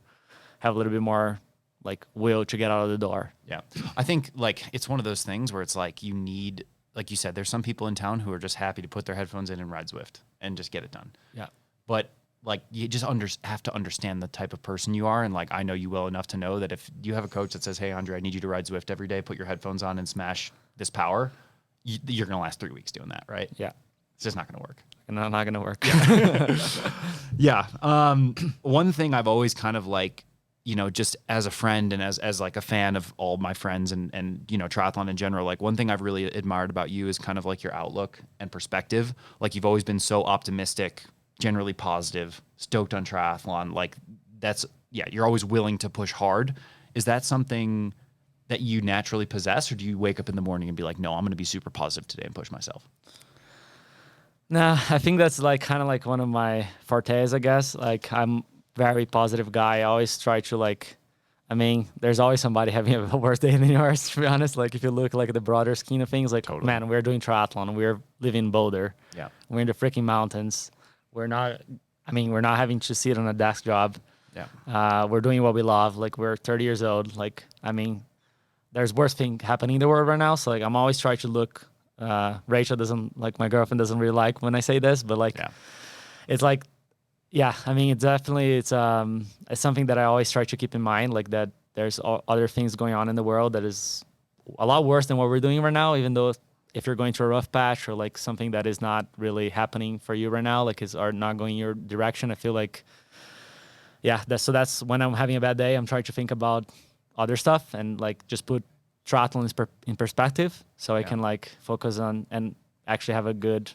B: have a little bit more like will to get out of the door.
A: Yeah. I think like it's one of those things where it's like you need, like you said, there's some people in town who are just happy to put their headphones in and ride Zwift and just get it done.
B: Yeah.
A: But like you just have to understand the type of person you are. And like I know you well enough to know that if you have a coach that says, hey, Andre, I need you to ride Zwift every day, put your headphones on and smash this power, you're going to last 3 weeks doing that, right?
B: Yeah.
A: It's just not going to work.
B: Not going to work.
A: Yeah. One thing I've always kind of like, you know, just as a friend and as like a fan of all my friends and, you know, triathlon in general, like one thing I've really admired about you is kind of like your outlook and perspective. Like you've always been so optimistic, generally positive, stoked on triathlon. Like that's, yeah, you're always willing to push hard. Is that something that you naturally possess, or do you wake up in the morning and be like, no, I'm going to be super positive today and push myself?
B: Nah, I think that's like kind of like one of my fortes, I guess. Like I'm very positive guy. I always try to like, I mean, there's always somebody having a worse day than yours, to be honest. Like if you look like at the broader scheme of things, like,
A: Totally.
B: Man, we're doing triathlon. We're living in Boulder.
A: Yeah.
B: We're in the freaking mountains. We're not having to sit on a desk job.
A: Yeah.
B: We're doing what we love. Like we're 30 years old. Like, I mean, there's worse thing happening in the world right now. So like, I'm always trying to look, Rachel doesn't like, my girlfriend doesn't really like when I say this, but like, It's like, yeah, I mean, it's something that I always try to keep in mind, like that there's other things going on in the world that is a lot worse than what we're doing right now, even though if you're going through a rough patch or like something that is not really happening for you right now, like are not going your direction, I feel like, yeah, that's when I'm having a bad day, I'm trying to think about other stuff and like just put triathlon in perspective so I can like focus on and actually have a good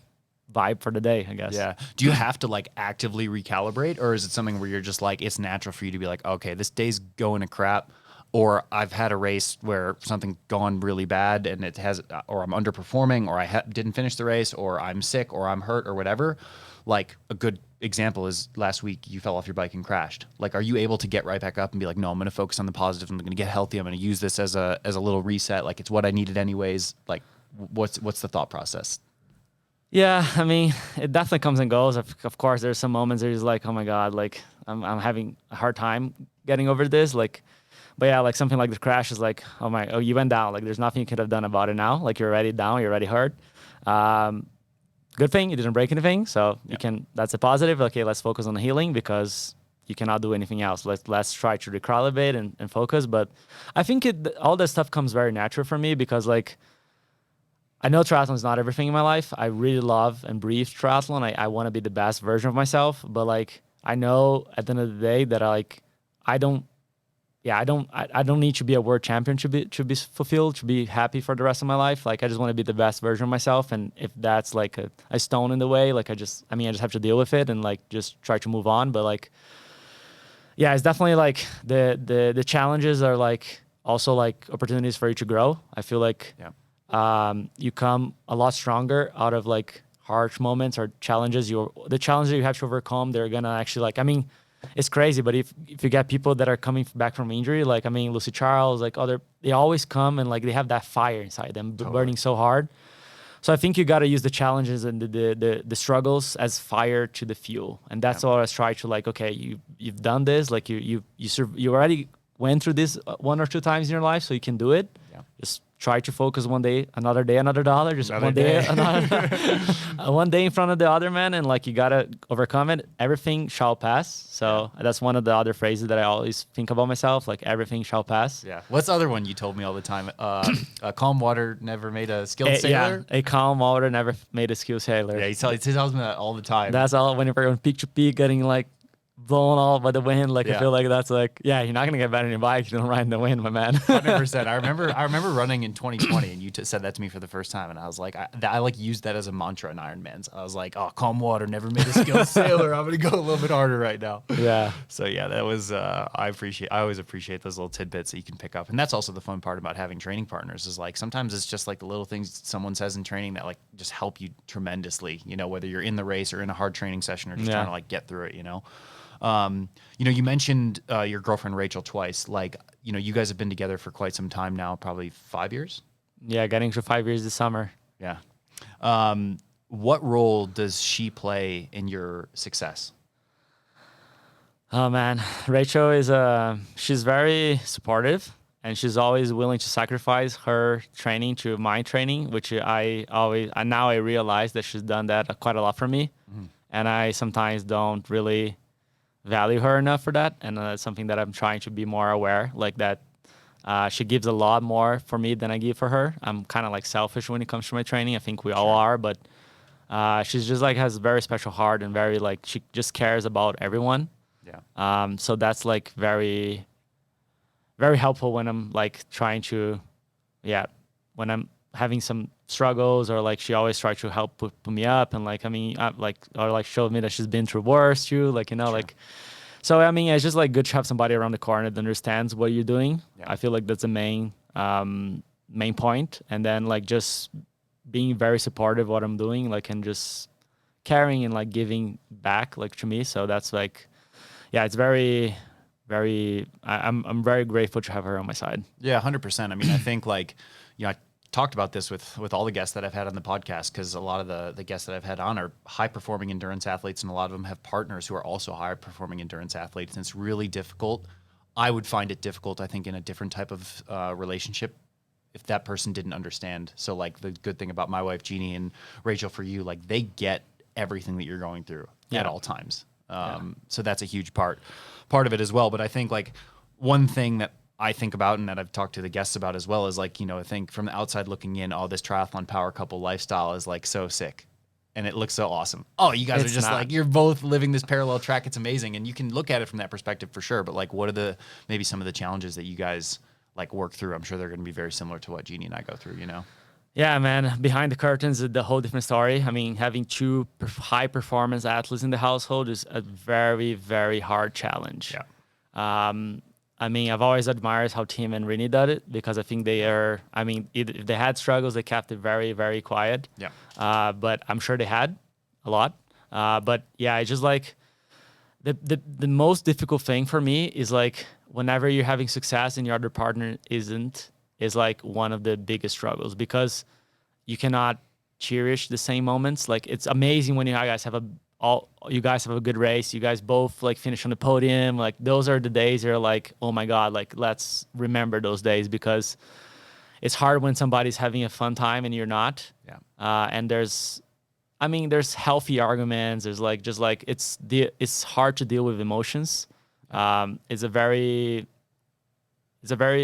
B: vibe for the day, I guess.
A: Yeah. Do you have to like actively recalibrate, or is it something where you're just like, it's natural for you to be like, okay, this day's going to crap, or I've had a race where something gone really bad and it has, or I'm underperforming, or I didn't finish the race, or I'm sick, or I'm hurt, or whatever. Like a good example is last week you fell off your bike and crashed. Like, are you able to get right back up and be like, no, I'm going to focus on the positive. I'm going to get healthy. I'm going to use this as a little reset. Like it's what I needed anyways. Like what's the thought process?
B: Yeah, I mean, it definitely comes and goes. Of course, there's some moments where you're like, oh my God, like I'm having a hard time getting over this. Like, but yeah, like something like the crash is like, oh, you went down. Like there's nothing you could have done about it now. Like you're already down, you're already hurt. Good thing you didn't break anything. So that's a positive. Okay, let's focus on the healing because you cannot do anything else. Let's try to recalibrate and focus. But I think all that stuff comes very natural for me because like, I know triathlon is not everything in my life. I really love and breathe triathlon. I want to be the best version of myself. But like, I know at the end of the day that I don't need to be a world champion to be fulfilled, to be happy for the rest of my life. Like I just want to be the best version of myself. And if that's like a stone in the way, like I just have to deal with it and like just try to move on. But like, yeah, it's definitely like the challenges are like also like opportunities for you to grow. I feel like you come a lot stronger out of like harsh moments or challenges. The challenges you have to overcome, they're gonna actually like, I mean, it's crazy, but if you get people that are coming back from injury, like, I mean, Lucy Charles, like they always come and like they have that fire inside them, burning so hard. So I think you got to use the challenges and the struggles as fire to the fuel. And that's what I was trying to like, okay, you've done this, like you already went through this one or two times in your life, so you can do it. Yeah. Just try to focus one day, another dollar, just another one day, another, one day in front of the other, man. And like, you got to overcome it. Everything shall pass. So that's one of the other phrases that I always think about myself, like everything shall pass.
A: Yeah. What's the other one you told me all the time? Calm water never made a skilled sailor.
B: Yeah, a calm water never made a skilled sailor.
A: Yeah, he tells me that all the time.
B: That's all when you're going peak to peak, getting like blown all by the wind. Like, I feel like that's like, yeah, you're not going to get better on your bike if you don't ride in the wind, my man.
A: 100%. I remember running in 2020 and you said that to me for the first time. And I was like, I like used that as a mantra in Ironmans. I was like, oh, calm water never made a skilled sailor. I'm going to go a little bit harder right now.
B: Yeah.
A: So yeah, that was, I always appreciate those little tidbits that you can pick up. And that's also the fun part about having training partners is like, sometimes it's just like the little things someone says in training that like just help you tremendously, you know, whether you're in the race or in a hard training session or just trying to like get through it, you know? You know, you mentioned your girlfriend Rachel twice. Like, you know, you guys have been together for quite some time now, probably 5 years.
B: Yeah, getting to 5 years this summer.
A: Yeah. What role does she play in your success?
B: Oh man, Rachel is she's very supportive, and she's always willing to sacrifice her training to my training, which now I realize that she's done that quite a lot for me, and I sometimes don't really value her enough for that, and that's something that I'm trying to be more aware, like that. She gives a lot more for me than I give for her. I'm kind of like selfish when it comes to my training. I think we all are, but she's just like has a very special heart and very like she just cares about everyone.
A: Yeah.
B: So that's like very, very helpful when I'm like trying to, when I'm having some struggles, or like she always tries to help put me up, and like or like showed me that she's been through worse too, like sure. Like. So I mean, it's just like good to have somebody around the corner that understands what you're doing. Yeah. I feel like that's the main point, and then like just being very supportive of what I'm doing, like and just caring and like giving back like to me. So that's like. Yeah, it's very, very. I'm very grateful to have her on my side.
A: Yeah, 100%. I mean, I think like, I talked about this with all the guests that I've had on the podcast, because a lot of the guests that I've had on are high performing endurance athletes, and a lot of them have partners who are also high performing endurance athletes, and it's really difficult. I would find it difficult, I think, in a different type of relationship if that person didn't understand. So like the good thing about my wife Jeannie and Rachel, for you, like they get everything that you're going through at all times. So that's a huge part of it as well. But I think like one thing that I think about and that I've talked to the guests about as well is like, I think from the outside looking in, this triathlon power couple lifestyle is like so sick and it looks so awesome. Oh, you guys are just like, you're both living this parallel track. It's amazing. And you can look at it from that perspective for sure. But like, what are maybe some of the challenges that you guys like work through? I'm sure they're going to be very similar to what Jeannie and I go through,
B: Yeah, man. Behind the curtains, the whole different story. I mean, having two high performance athletes in the household is a very, very hard challenge. Yeah. I mean, I've always admired how Tim and Rini did it, because I think they are. I mean, if they had struggles, they kept it very, very quiet. Yeah. But I'm sure they had a lot. But yeah, it's just like the most difficult thing for me is like whenever you're having success and your other partner isn't. Is like one of the biggest struggles, because you cannot cherish the same moments. Like it's amazing when you guys have a good race. You guys both like finish on the podium. Like those are the days you're like, oh my God, like let's remember those days, because it's hard when somebody's having a fun time and you're not. Yeah. And there's healthy arguments. There's like just like it's hard to deal with emotions. It's a very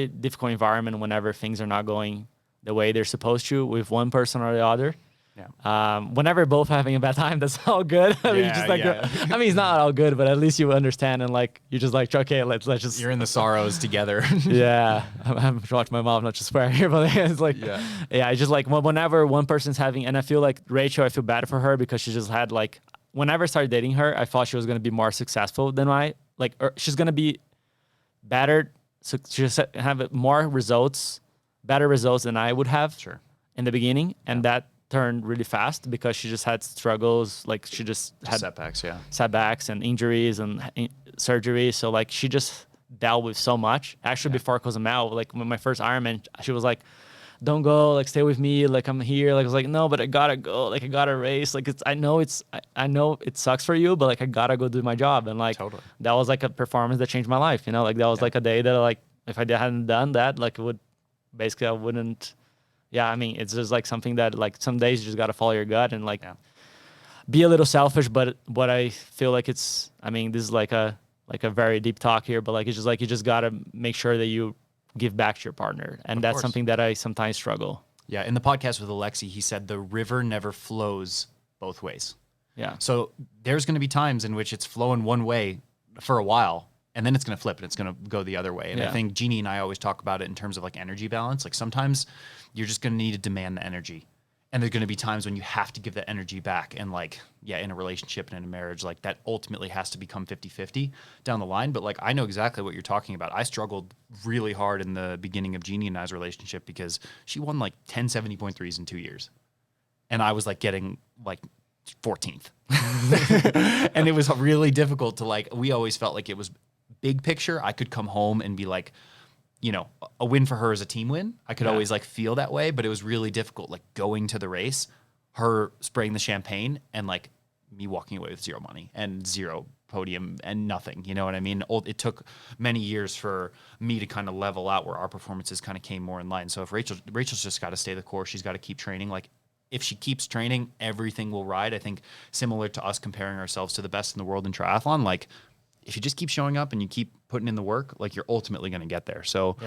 B: difficult environment whenever things are not going the way they're supposed to with one person or the other. Yeah. Whenever both having a bad time, that's all good. I mean, it's not all good, but at least you understand and like you're just like, okay, let's just.
A: You're in the sorrows together.
B: Yeah, I'm watching my mom not to swear here, but it's like, it's just like whenever one person's having, and I feel like Rachel, I feel bad for her because she just had like, whenever I started dating her, I thought she was gonna be more successful than she's gonna be better. So she just have better results than I would have in the beginning. And that turned really fast because she just had struggles. Like she just had setbacks and injuries and surgery. So like she just dealt with so much. Actually, before Cozumel, like when my first Ironman, she was like, don't go, like stay with me, like I'm here. Like I was like, no, but I gotta go, like I gotta race. Like I know it sucks for you, but like I gotta go do my job. And like that was like a performance that changed my life, like that was like a day that like if I hadn't done that, like it would basically I wouldn't. Yeah, I mean it's just like something that like some days you just gotta follow your gut and like be a little selfish. But what I feel like this is like a very deep talk here, but like it's just like you just gotta make sure that you give back to your partner. And that's something that I sometimes struggle.
A: Yeah. In the podcast with Alexi, he said the river never flows both ways. Yeah. So there's going to be times in which it's flowing one way for a while, and then it's going to flip and it's going to go the other way. And I think Jeannie and I always talk about it in terms of like energy balance. Like sometimes you're just going to need to demand the energy. And there's going to be times when you have to give that energy back. And like, in a relationship and in a marriage, like that ultimately has to become 50-50 down the line. But like, I know exactly what you're talking about. I struggled really hard in the beginning of Jeannie and I's relationship because she won like 10 70.3s in 2 years. And I was like getting like 14th. And it was really difficult to like, we always felt like it was big picture. I could come home and be like, a win for her is a team win. I could always like feel that way, but it was really difficult, like going to the race, her spraying the champagne and like me walking away with zero money and zero podium and nothing. You know what I mean? It took many years for me to kind of level out where our performances kind of came more in line. So if Rachel's just got to stay the course, she's got to keep training. Like if she keeps training, everything will ride. I think similar to us comparing ourselves to the best in the world in triathlon, like if you just keep showing up and you keep putting in the work, like you're ultimately going to get there. So,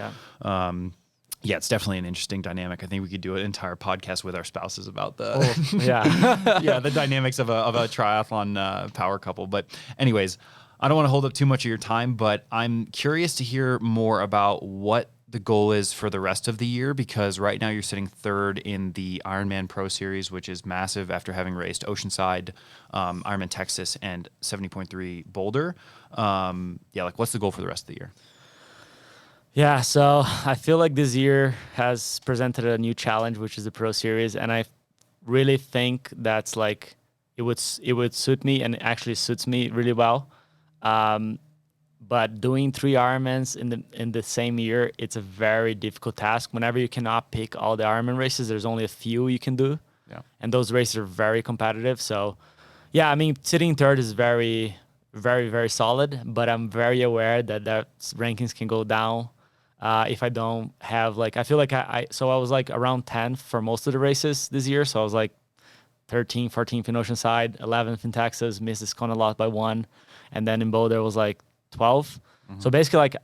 A: it's definitely an interesting dynamic. I think we could do an entire podcast with our spouses about the, the dynamics of a triathlon power couple. But anyways, I don't want to hold up too much of your time, but I'm curious to hear more about what the goal is for the rest of the year, because right now you're sitting third in the Ironman Pro Series, which is massive after having raced Oceanside, Ironman Texas, and 70.3 Boulder. Like what's the goal for the rest of the year?
B: Yeah, so I feel like this year has presented a new challenge, which is the Pro Series, and I really think that's like it would suit me, and it actually suits me really well. But doing 3 Ironmans in the same year, it's a very difficult task. Whenever you cannot pick all the Ironman races, there's only a few you can do. Yeah. And those races are very competitive. So, yeah, I mean, sitting third is very, very, very solid. But I'm very aware that rankings can go down if I don't have, like, I feel like I was like around 10th for most of the races this year. So I was like 13th, 14th in Oceanside, 11th in Texas, missed this Kona lot by 1. And then in Boulder was like 12. So basically, like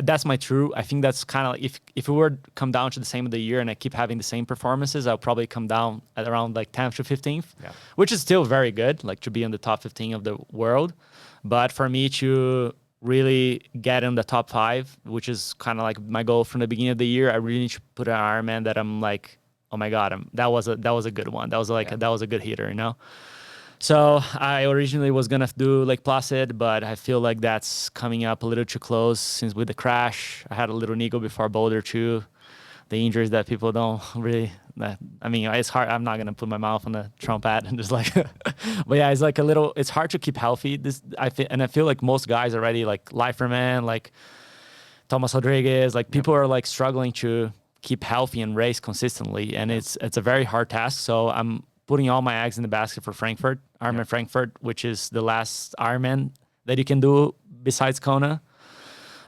B: that's my true. I think that's kind of like if it were to come down to the same of the year and I keep having the same performances, I'll probably come down at around like 10th to 15th, which is still very good, like to be in the top 15 of the world. But for me to really get in the top 5, which is kind of like my goal from the beginning of the year, I really need to put an Ironman that I'm like, oh my God, that was a good one. That was like that was a good hitter, you know. So I originally was going to do Lake Placid, but I feel like that's coming up a little too close since with the crash. I had a little niggle before Boulder too. The injuries that people don't really, I mean, it's hard. I'm not going to put my mouth on the trumpet and just like, but yeah, it's like it's hard to keep healthy. I feel like most guys already, like Liferman, like Thomas Rodriguez, like people are like struggling to keep healthy and race consistently. And it's a very hard task. So I'm putting all my eggs in the basket for Frankfurt, Ironman Frankfurt, which is the last Ironman that you can do besides Kona.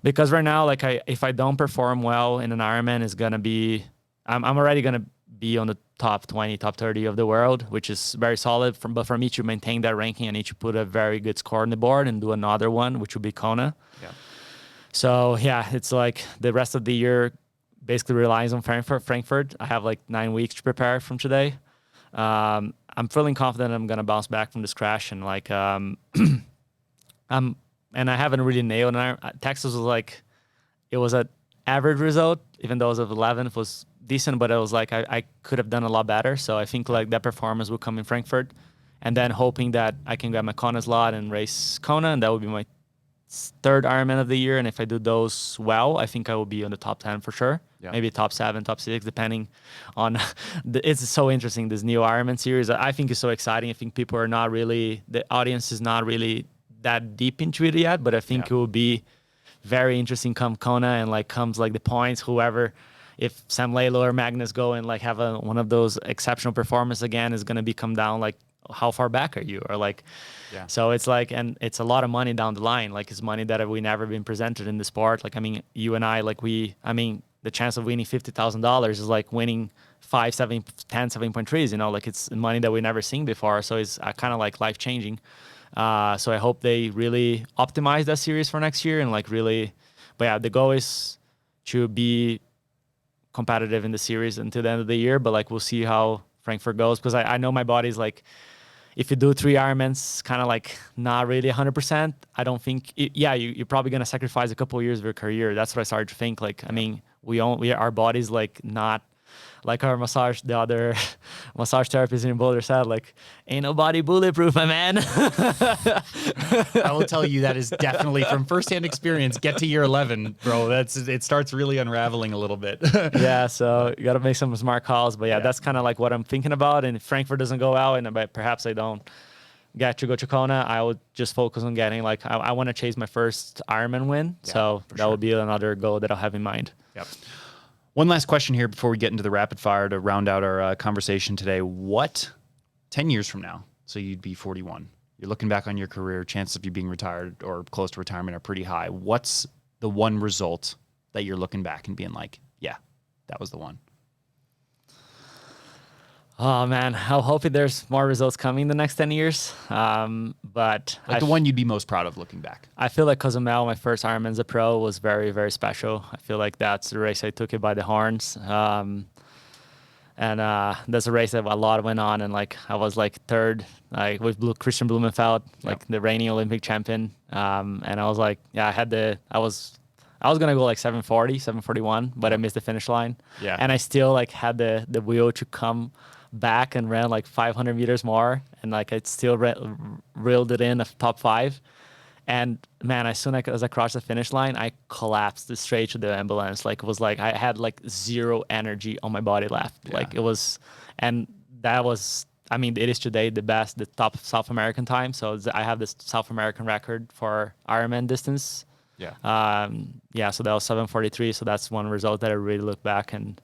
B: Because right now, like if I don't perform well in an Ironman, it's gonna be, I'm already gonna be on the top 20, top 30 of the world, which is very solid. But for me to maintain that ranking, I need to put a very good score on the board and do another one, which would be Kona. Yeah. So yeah, it's like the rest of the year basically relies on Frankfurt. I have like 9 weeks to prepare from today. I'm feeling confident I'm gonna bounce back from this crash, and like and I haven't really nailed it. Texas was like, it was an average result, even though it was of 11th, was decent, but it was like I could have done a lot better. So I think like that performance will come in Frankfurt, and then hoping that I can grab my Kona slot and race Kona, and that would be my 3rd Ironman of the year. And if I do those well, I think I will be on the top 10 for sure. Yeah. Maybe top 7, top 6, depending on it's so interesting, this new Ironman series. I think is so exciting. I think people are not really, the audience is not really that deep into it yet, but I think it will be very interesting come Kona, and like comes like the points, whoever, if Sam Lalo or Magnus go and like have one of those exceptional performances again, is going to be come down like, how far back are you? Or like, so it's like, and it's a lot of money down the line. Like it's money that we never been presented in the sport. Like, I mean, you and I, like the chance of winning $50,000 is like winning 5, 7, 10, 7.3s, you know, like it's money that we never seen before. So it's kind of like life changing. So I hope they really optimize that series for next year and like really, but yeah, the goal is to be competitive in the series until the end of the year, but like, we'll see how Frankfurt goes, because I know my body's like, if you do 3 Ironmans, kind of like not really 100%, I don't think, you're probably going to sacrifice a couple of years of your career. That's what I started to think. Like, I mean, our body's like not like our the other massage therapist in Boulder said, like, ain't nobody bulletproof, my man.
A: I will tell you that is definitely from firsthand experience. Get to year 11, bro. It starts really unraveling a little bit.
B: Yeah, so you got to make some smart calls. But yeah, that's kind of like what I'm thinking about. And if Frankfurt doesn't go out, and perhaps I don't get to go to Kona, I would just focus on getting like I want to chase my first Ironman win.
A: Yeah,
B: So that
A: sure.
B: would be another goal that I'll have in mind.
A: Yep. One last question here before we get into the rapid fire to round out our conversation today. What 10 years from now, so you'd be 41, you're looking back on your career, chances of you being retired or close to retirement are pretty high. What's the one result that you're looking back and being like, yeah, that was the one?
B: Oh man, I'm hoping there's more results coming the next 10 years. But
A: Like the one you'd be most proud of looking back.
B: I feel like Cozumel, my first Ironman as a pro, was very, very special. I feel like that's the race I took it by the horns. And that's a race that a lot went on, and like I was like third, like with Christian Blumenfeld, like the reigning Olympic champion. And I was like, yeah, I was gonna go like 740, 741, but I missed the finish line.
A: Yeah.
B: And I still like had the will to come back and ran like 500 meters more, and like I still reeled it in a top 5. And man, as soon as I crossed the finish line, I collapsed straight to the ambulance. Like it was like I had like zero energy on my body left.
A: Yeah.
B: Like it was, and that was, I mean, it is today the top South American time. So I have this South American record for Ironman distance.
A: Yeah.
B: So that was 7:43. So that's one result that I really look back and.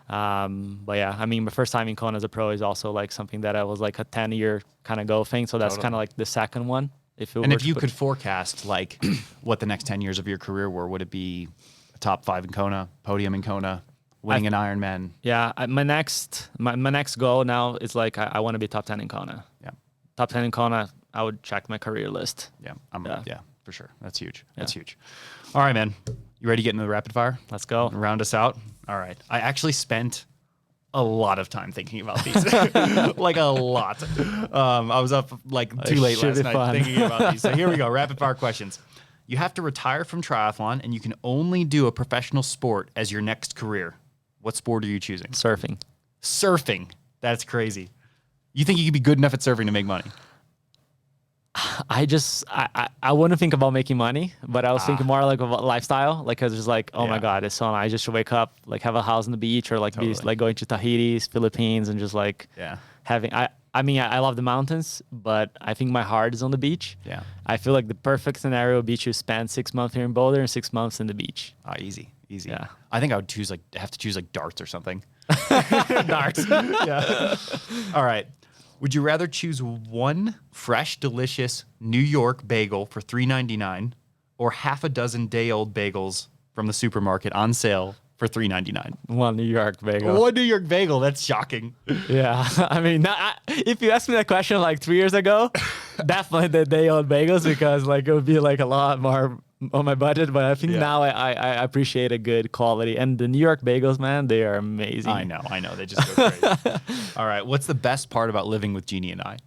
B: But yeah, I mean, my first time in Kona as a pro is also like something that I was like a 10-year kind of goal thing. So that's kind of like the second one. If you
A: could forecast like what the next 10 years of your career were, would it be a top 5 in Kona, podium in Kona, winning an Ironman?
B: Yeah, my next goal now is like I want to be top 10 in Kona.
A: Yeah,
B: top 10 in Kona. I would check my career list.
A: Yeah, yeah, for sure. That's huge. That's huge. All right, man. You ready to get into the rapid fire?
B: Let's go.
A: Round us out. All right. I actually spent a lot of time thinking about these, like a lot. I was up like too late last night thinking about these. So here we go. Rapid fire questions. You have to retire from triathlon and you can only do a professional sport as your next career. What sport are you choosing?
B: Surfing.
A: Surfing. That's crazy. You think you could be good enough at surfing to make money?
B: I wouldn't think about making money, but I was thinking more like about lifestyle. Like I was just like, oh my God, it's so nice. I just should wake up, like have a house on the beach, or like be like going to Tahiti, Philippines, and just like having. I mean, I love the mountains, but I think my heart is on the beach. Yeah, I feel like the perfect scenario would be to spend 6 months here in Boulder and 6 months in the beach.
A: Easy.
B: Yeah,
A: I think I would have to choose like darts or something.
B: Darts.
A: Yeah. All right. Would you rather choose one fresh, delicious New York bagel for $3.99 or half a dozen day-old bagels from the supermarket on sale for $3.99?
B: One New York bagel.
A: One New York bagel. That's shocking.
B: Yeah. I mean, if you asked me that question like 3 years ago, definitely the day-old bagels, because like it would be like a lot more on my budget. But I think now I appreciate a good quality. And the New York bagels, man, they are amazing.
A: I know. They just go crazy. All right. What's the best part about living with Jeannie and I?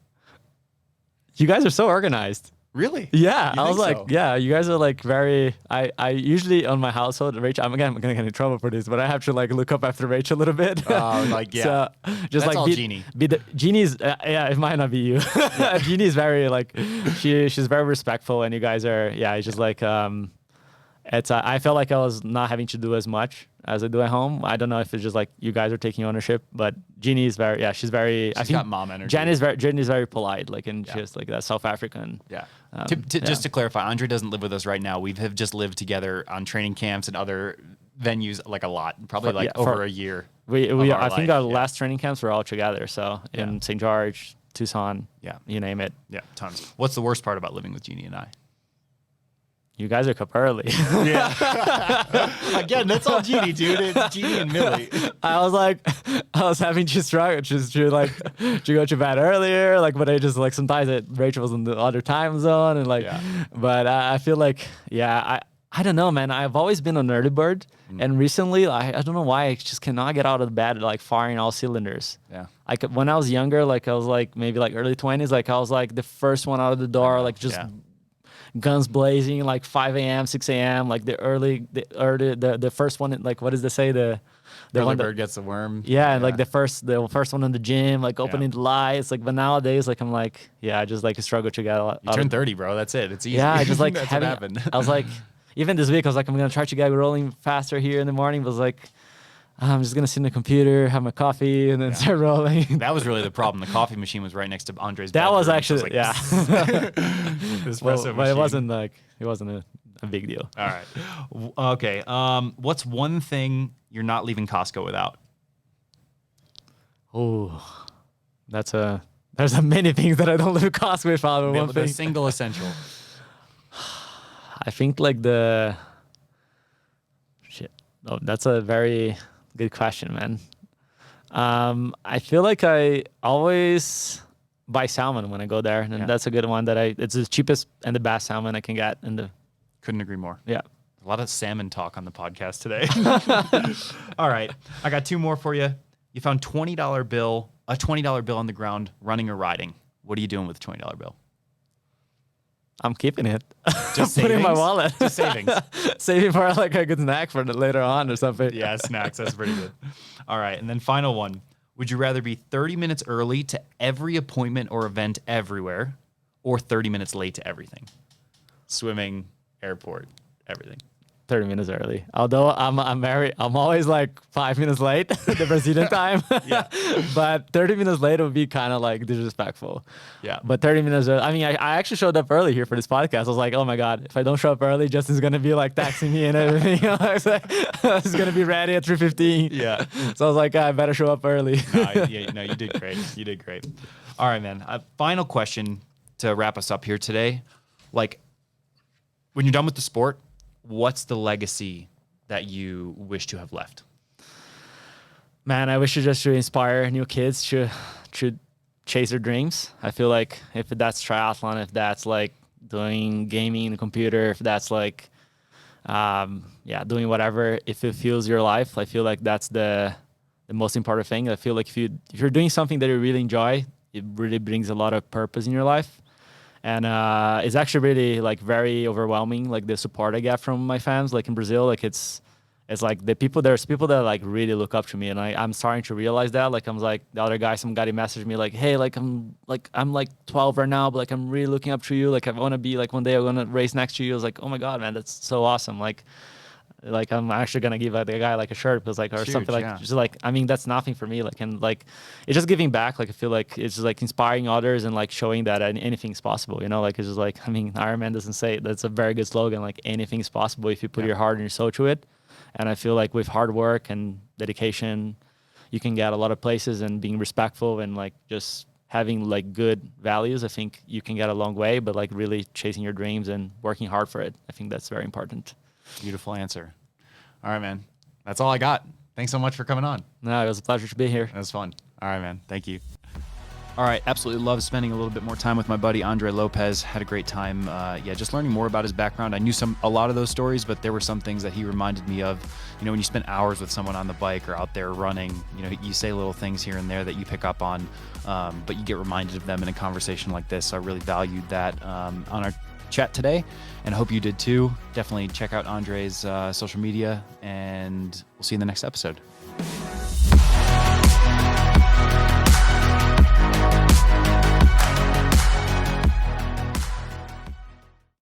B: You guys are so organized.
A: Really?
B: Yeah. I was like, yeah, you guys are like very, I usually on my household, Rachel, I'm going to get in trouble for this, but I have to like look up after Rachel a little bit.
A: Oh, like, yeah.
B: So just
A: that's
B: like
A: all Jeannie.
B: Jeannie's, it might not be you. Jeannie's very like, she's very respectful, and you guys are, it's just like, I felt like I was not having to do as much as I do at home. I don't know if it's just like you guys are taking ownership, but Jeannie is very, she's very, I think
A: got mom energy.
B: Jeannie's very polite, like, and she's like that South African.
A: Yeah. Just to clarify, Andre doesn't live with us right now. We have just lived together on training camps and other venues like a lot, probably over a year.
B: I think our last training camps were all together. So in St. George, Tucson, you name it.
A: Yeah, tons. What's the worst part about living with Jeannie and I?
B: You guys are up early.
A: Yeah. Again, that's all Jeannie, dude. It's Jeannie and Millie.
B: I was having to struggle just to like to go to bed earlier. Like, but I just like sometimes Rachel was in the other time zone, and like, but I feel like, I don't know, man. I've always been an early bird, and recently, I don't know why I just cannot get out of bed like firing all cylinders. Yeah. Like when I was younger, like I was like maybe like early 20s, like I was like the first one out of the door, like just. Guns blazing, like 5 a.m., 6 a.m., like the first one, like what does they say? The
A: early bird gets the worm.
B: Yeah, and like the first one in the gym, like opening the lights. Like, but nowadays, like I'm like, I just like struggle to get out.
A: You turn 30, bro. That's it. It's easy.
B: Yeah, I just like
A: that's what happened.
B: I was like, even this week, I was like, I'm gonna try to get rolling faster here in the morning. But I was like, I'm just gonna sit in the computer, have my coffee, and then start rolling.
A: That was really the problem. The coffee machine was right next to Andre's
B: That
A: bedroom.
B: was actually,
A: Like,
B: yeah.
A: espresso
B: But it
A: machine.
B: wasn't a big deal.
A: All right. Okay. What's one thing you're not leaving Costco without?
B: Oh, there's many things that I don't live Costco without. But one
A: The
B: thing,
A: single essential.
B: I think like Oh, that's a very good question, man. I feel like I always buy salmon when I go there, and that's a good one. It's the cheapest and the best salmon I can get.
A: Couldn't agree more.
B: Yeah.
A: A lot of salmon talk on the podcast today. All right. I got two more for you. You found a $20 bill on the ground, running or riding. What are you doing with the $20 bill?
B: I'm keeping it.
A: Just
B: put it in my
A: savings?
B: wallet.
A: Just savings.
B: Saving for like a good snack for later on or something.
A: Yeah, snacks. That's pretty good. All right. And then final one. Would you rather be 30 minutes early to every appointment or event everywhere, or 30 minutes late to everything? Swimming, airport, everything.
B: 30 minutes early. Although I'm always like 5 minutes late, the Brazilian time.
A: Yeah.
B: But 30 minutes late would be kind of like disrespectful.
A: Yeah.
B: But 30 minutes early, I mean, I actually showed up early here for this podcast. I was like, oh my God, if I don't show up early, Justin's going to be like texting me and everything. He's going to be ready at 3:15.
A: Yeah.
B: So I was like, I better show up early.
A: No, you did great. You did great. All right, man. Final question to wrap us up here today. Like, when you're done with the sport, what's the legacy that you wish to have left?
B: Man, I wish to inspire new kids to chase their dreams. I feel like if that's triathlon, if that's like doing gaming in the computer, if that's like, doing whatever, if it fuels your life, I feel like that's the most important thing. I feel like if you're doing something that you really enjoy, it really brings a lot of purpose in your life. And it's actually really like very overwhelming, like the support I get from my fans, like in Brazil. Like it's like there's people that like really look up to me, and I'm starting to realize that. Like I'm like the other guy, some guy messaged me like, hey, I'm 12 right now, but like I'm really looking up to you. Like I want to be like one day I'm gonna race next to you. I was like, oh my God, man, that's so awesome. Like I'm actually gonna give the guy like a shirt, because like or
A: Huge,
B: something like
A: yeah.
B: just like, I mean, that's nothing for me. Like, and like it's just giving back. Like I feel like it's just like inspiring others and like showing that anything's possible. You know, like it's just like, I mean, Ironman doesn't say it. That's a very good slogan. Like anything's possible if you put your heart and your soul to it. And I feel like with hard work and dedication, you can get a lot of places, and being respectful and like just having like good values, I think you can get a long way. But like really chasing your dreams and working hard for it, I think that's very important.
A: Beautiful answer. All right, man. That's all I got. Thanks so much for coming on.
B: No, it was a pleasure to be here.
A: That was fun. All right, man. Thank you. All right. Absolutely love spending a little bit more time with my buddy, Andre Lopes. Had a great time. Just learning more about his background. I knew a lot of those stories, but there were some things that he reminded me of. You know, when you spend hours with someone on the bike or out there running, you know, you say little things here and there that you pick up on, but you get reminded of them in a conversation like this. So I really valued that on our chat today, and I hope you did too. Definitely check out Andre's social media, and we'll see you in the next episode.